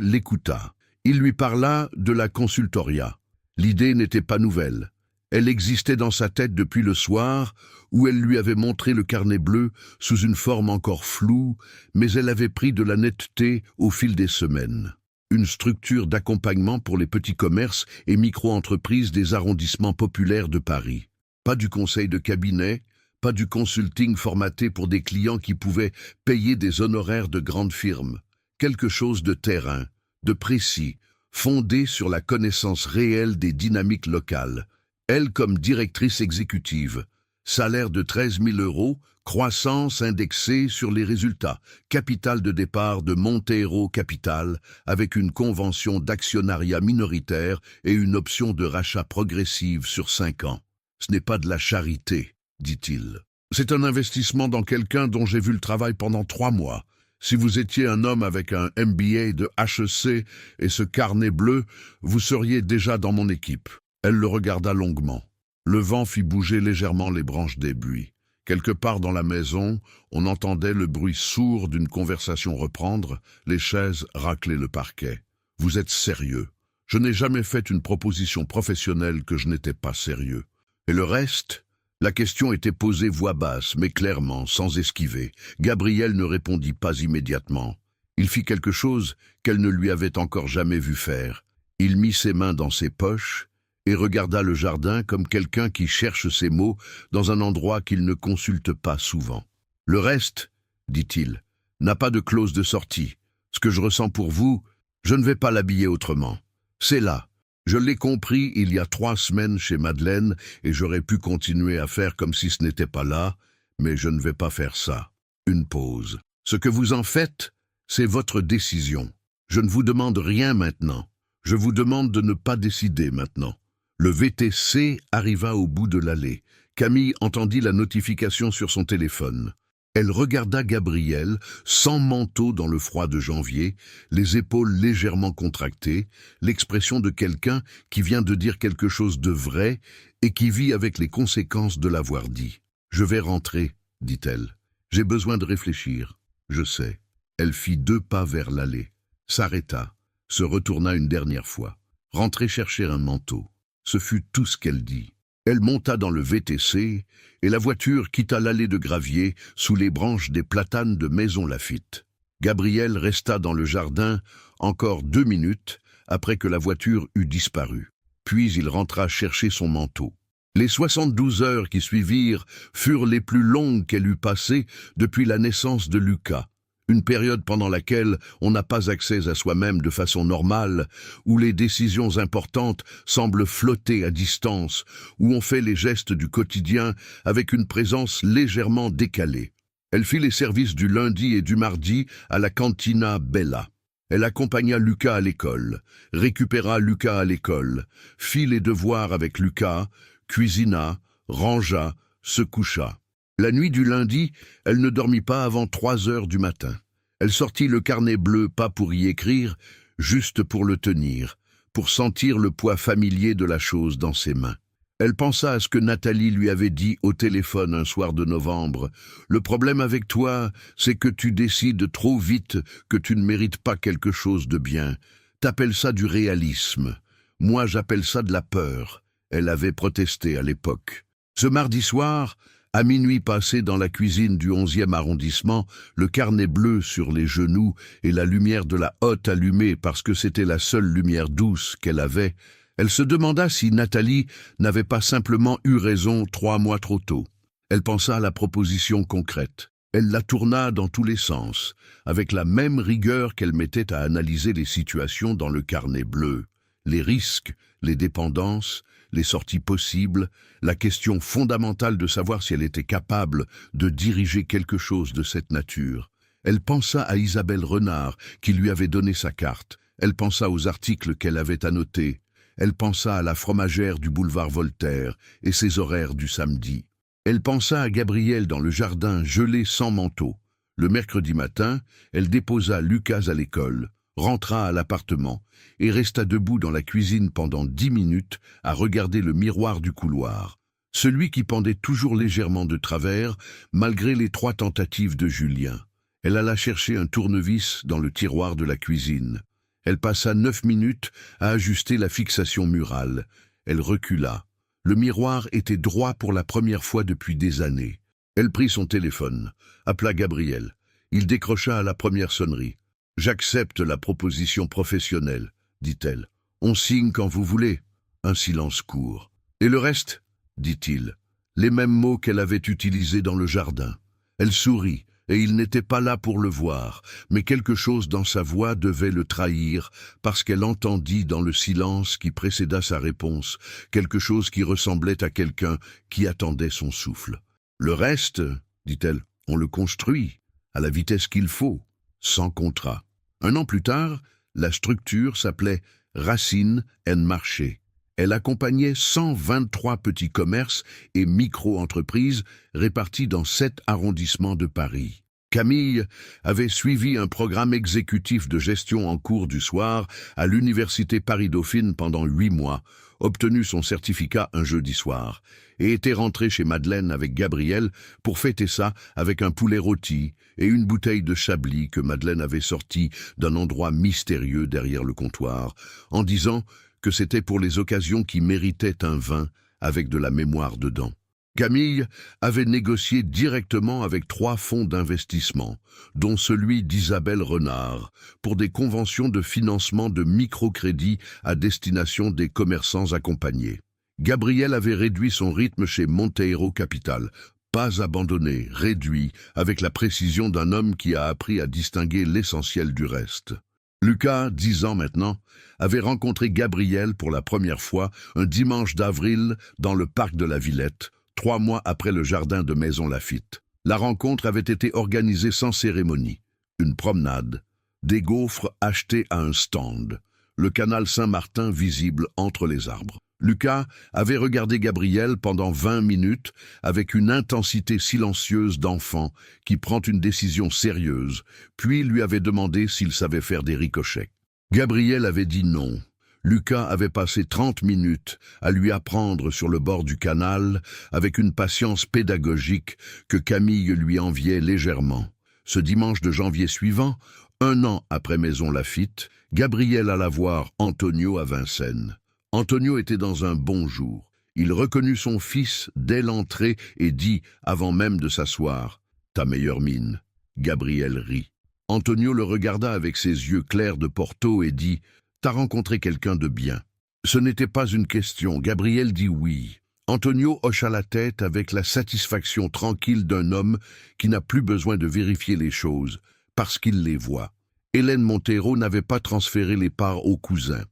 l'écouta. Il lui parla de la consultoria. L'idée n'était pas nouvelle. Elle existait dans sa tête depuis le soir où elle lui avait montré le carnet bleu sous une forme encore floue, mais elle avait pris de la netteté au fil des semaines. Une structure d'accompagnement pour les petits commerces et micro-entreprises des arrondissements populaires de Paris. Pas du conseil de cabinet, pas du consulting formaté pour des clients qui pouvaient payer des honoraires de grandes firmes. Quelque chose de terrain, de précis, fondé sur la connaissance réelle des dynamiques locales. Elle comme directrice exécutive, salaire de 13 000 €, croissance indexée sur les résultats, capital de départ de Montero Capital avec une convention d'actionnariat minoritaire et une option de rachat progressive sur 5 ans. Ce n'est pas de la charité, dit-il. C'est un investissement dans quelqu'un dont j'ai vu le travail pendant 3 mois. Si vous étiez un homme avec un MBA de HEC et ce carnet bleu, vous seriez déjà dans mon équipe. Elle le regarda longuement. Le vent fit bouger légèrement les branches des buis. Quelque part dans la maison, on entendait le bruit sourd d'une conversation reprendre, les chaises racler le parquet. « Vous êtes sérieux. Je n'ai jamais fait une proposition professionnelle que je n'étais pas sérieux. Et le reste ?» La question était posée voix basse, mais clairement, sans esquiver. Gabriel ne répondit pas immédiatement. Il fit quelque chose qu'elle ne lui avait encore jamais vu faire. Il mit ses mains dans ses poches et regarda le jardin comme quelqu'un qui cherche ses mots dans un endroit qu'il ne consulte pas souvent. « Le reste, dit-il, n'a pas de clause de sortie. Ce que je ressens pour vous, je ne vais pas l'habiller autrement. C'est là. Je l'ai compris il y a 3 semaines chez Madeleine et j'aurais pu continuer à faire comme si ce n'était pas là, mais je ne vais pas faire ça. » Une pause. « Ce que vous en faites, c'est votre décision. Je ne vous demande rien maintenant. Je vous demande de ne pas décider maintenant. » Le VTC arriva au bout de l'allée. Camille entendit la notification sur son téléphone. Elle regarda Gabriel, sans manteau dans le froid de janvier, les épaules légèrement contractées, l'expression de quelqu'un qui vient de dire quelque chose de vrai et qui vit avec les conséquences de l'avoir dit. « Je vais rentrer, dit-elle. J'ai besoin de réfléchir. Je sais. » Elle fit 2 pas vers l'allée, s'arrêta, se retourna une dernière fois. Rentrer chercher un manteau. Ce fut tout ce qu'elle dit. Elle monta dans le VTC et la voiture quitta l'allée de gravier sous les branches des platanes de Maison Laffitte. Gabriel resta dans le jardin encore 2 minutes après que la voiture eut disparu. Puis il rentra chercher son manteau. Les 72 heures qui suivirent furent les plus longues qu'elle eût passées depuis la naissance de Lucas. Une période pendant laquelle on n'a pas accès à soi-même de façon normale, où les décisions importantes semblent flotter à distance, où on fait les gestes du quotidien avec une présence légèrement décalée. Elle fit les services du lundi et du mardi à la Cantina Bella. Elle accompagna Lucas à l'école, récupéra Lucas à l'école, fit les devoirs avec Lucas, cuisina, rangea, se coucha. La nuit du lundi, elle ne dormit pas avant 3 heures du matin. Elle sortit le carnet bleu, pas pour y écrire, juste pour le tenir, pour sentir le poids familier de la chose dans ses mains. Elle pensa à ce que Nathalie lui avait dit au téléphone un soir de novembre. « Le problème avec toi, c'est que tu décides trop vite que tu ne mérites pas quelque chose de bien. T'appelles ça du réalisme. Moi, j'appelle ça de la peur. » Elle avait protesté à l'époque. Ce mardi soir, à minuit passé dans la cuisine du 11e arrondissement, le carnet bleu sur les genoux et la lumière de la hotte allumée parce que c'était la seule lumière douce qu'elle avait, elle se demanda si Nathalie n'avait pas simplement eu raison 3 mois trop tôt. Elle pensa à la proposition concrète. Elle la tourna dans tous les sens, avec la même rigueur qu'elle mettait à analyser les situations dans le carnet bleu. Les risques, les dépendances, les sorties possibles, la question fondamentale de savoir si elle était capable de diriger quelque chose de cette nature. Elle pensa à Isabelle Renard, qui lui avait donné sa carte. Elle pensa aux articles qu'elle avait annotés. Elle pensa à la fromagère du boulevard Voltaire et ses horaires du samedi. Elle pensa à Gabriel dans le jardin gelé sans manteau. Le mercredi matin, elle déposa Lucas à l'école, rentra à l'appartement et resta debout dans la cuisine pendant 10 minutes à regarder le miroir du couloir. celui qui pendait toujours légèrement de travers, malgré les 3 tentatives de Julien. Elle alla chercher un tournevis dans le tiroir de la cuisine. Elle passa 9 minutes à ajuster la fixation murale. Elle recula. Le miroir était droit pour la première fois depuis des années. Elle prit son téléphone, appela Gabriel. Il décrocha à la première sonnerie. « J'accepte la proposition professionnelle, dit-elle. On signe quand vous voulez. » Un silence court. « Et le reste ?» dit-il. Les mêmes mots qu'elle avait utilisés dans le jardin. Elle sourit, et il n'était pas là pour le voir, mais quelque chose dans sa voix devait le trahir, parce qu'elle entendit dans le silence qui précéda sa réponse, quelque chose qui ressemblait à quelqu'un qui attendait son souffle. « Le reste, dit-elle, on le construit, à la vitesse qu'il faut, sans contrat. » Un an plus tard, la structure s'appelait Racine & Marché. Elle accompagnait 123 petits commerces et micro-entreprises répartis dans 7 arrondissements de Paris. Camille avait suivi un programme exécutif de gestion en cours du soir à l'Université Paris-Dauphine pendant 8 mois, obtenu son certificat un jeudi soir, et était rentrée chez Madeleine avec Gabriel pour fêter ça avec un poulet rôti et une bouteille de Chablis que Madeleine avait sorti d'un endroit mystérieux derrière le comptoir, en disant que c'était pour les occasions qui méritaient un vin avec de la mémoire dedans. Camille avait négocié directement avec 3 fonds d'investissement, dont celui d'Isabelle Renard, pour des conventions de financement de microcrédits à destination des commerçants accompagnés. Gabriel avait réduit son rythme chez Monteiro Capital, pas abandonné, réduit, avec la précision d'un homme qui a appris à distinguer l'essentiel du reste. Lucas, 10 ans maintenant, avait rencontré Gabriel pour la première fois un dimanche d'avril dans le parc de la Villette, 3 mois après le jardin de Maison Laffitte. La rencontre avait été organisée sans cérémonie. Une promenade, des gaufres achetés à un stand, le canal Saint-Martin visible entre les arbres. Lucas avait regardé Gabriel pendant 20 minutes avec une intensité silencieuse d'enfant qui prend une décision sérieuse, puis lui avait demandé s'il savait faire des ricochets. Gabriel avait dit non. Lucas avait passé 30 minutes à lui apprendre sur le bord du canal avec une patience pédagogique que Camille lui enviait légèrement. Ce dimanche de janvier suivant, 1 an après Maison Laffitte, Gabriel alla voir Antonio à Vincennes. Antonio était dans un bon jour. Il reconnut son fils dès l'entrée et dit, avant même de s'asseoir, « Ta meilleure mine. » Gabriel rit. Antonio le regarda avec ses yeux clairs de Porto et dit, « T'as rencontré quelqu'un de bien. » Ce n'était pas une question. Gabriel dit oui. Antonio hocha la tête avec la satisfaction tranquille d'un homme qui n'a plus besoin de vérifier les choses, parce qu'il les voit. Hélène Montero n'avait pas transféré les parts au cousin.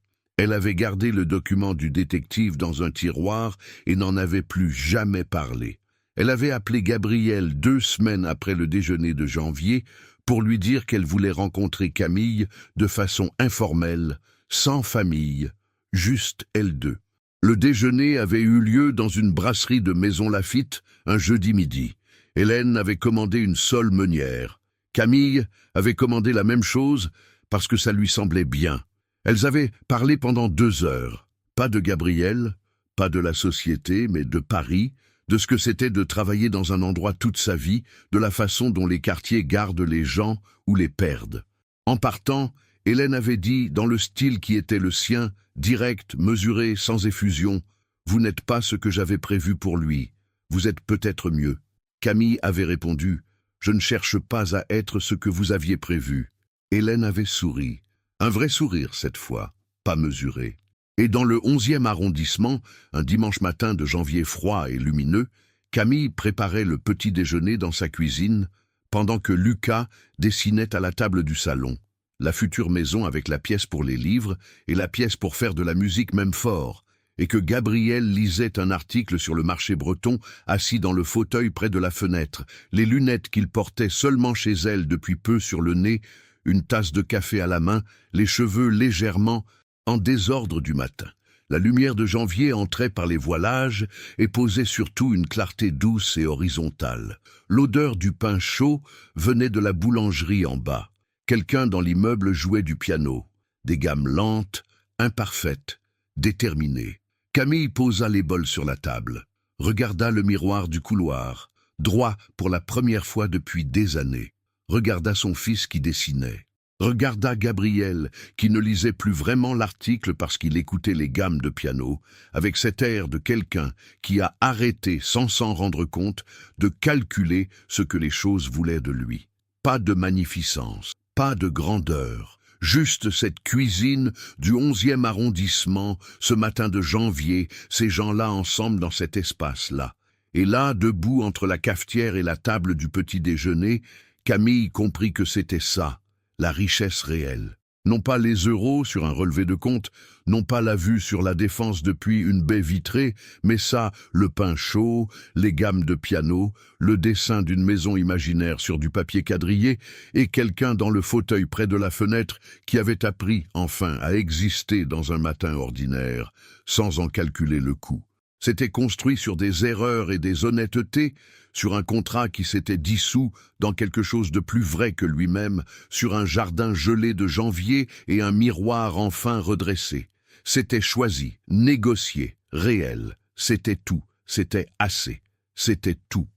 Elle avait gardé le document du détective dans un tiroir et n'en avait plus jamais parlé. Elle avait appelé Gabriel 2 semaines après le déjeuner de janvier pour lui dire qu'elle voulait rencontrer Camille de façon informelle, sans famille, juste elles deux. Le déjeuner avait eu lieu dans une brasserie de Maison Laffitte un jeudi midi. Hélène avait commandé une sole meunière. Camille avait commandé la même chose parce que ça lui semblait bien. Elles avaient parlé pendant 2 heures, pas de Gabriel, pas de la société, mais de Paris, de ce que c'était de travailler dans un endroit toute sa vie, de la façon dont les quartiers gardent les gens ou les perdent. En partant, Hélène avait dit, dans le style qui était le sien, direct, mesuré, sans effusion, « Vous n'êtes pas ce que j'avais prévu pour lui, vous êtes peut-être mieux. » Camille avait répondu, « Je ne cherche pas à être ce que vous aviez prévu. » Hélène avait souri. Un vrai sourire cette fois, pas mesuré. Et dans le 11e arrondissement, un dimanche matin de janvier froid et lumineux, Camille préparait le petit déjeuner dans sa cuisine, pendant que Lucas dessinait à la table du salon, la future maison avec la pièce pour les livres et la pièce pour faire de la musique même fort, et que Gabriel lisait un article sur le marché breton assis dans le fauteuil près de la fenêtre, les lunettes qu'il portait seulement chez elle depuis peu sur le nez, une tasse de café à la main, les cheveux légèrement en désordre du matin. La lumière de janvier entrait par les voilages et posait surtout une clarté douce et horizontale. L'odeur du pain chaud venait de la boulangerie en bas. Quelqu'un dans l'immeuble jouait du piano. Des gammes lentes, imparfaites, déterminées. Camille posa les bols sur la table. regarda le miroir du couloir, droit pour la première fois depuis des années. Regarda son fils qui dessinait. Regarda Gabriel, qui ne lisait plus vraiment l'article parce qu'il écoutait les gammes de piano, avec cet air de quelqu'un qui a arrêté, sans s'en rendre compte, de calculer ce que les choses voulaient de lui. Pas de magnificence, pas de grandeur, juste cette cuisine du 11e arrondissement, ce matin de janvier, ces gens-là ensemble dans cet espace-là. Et là, debout entre la cafetière et la table du petit déjeuner, Camille comprit que c'était ça, la richesse réelle. Non pas les euros sur un relevé de compte, non pas la vue sur la Défense depuis une baie vitrée, mais ça, le pain chaud, les gammes de piano, le dessin d'une maison imaginaire sur du papier quadrillé et quelqu'un dans le fauteuil près de la fenêtre qui avait appris, enfin, à exister dans un matin ordinaire, sans en calculer le coût. C'était construit sur des erreurs et des honnêtetés, sur un contrat qui s'était dissous dans quelque chose de plus vrai que lui-même, sur un jardin gelé de janvier et un miroir enfin redressé. C'était choisi, négocié, réel. C'était tout, c'était assez, c'était tout.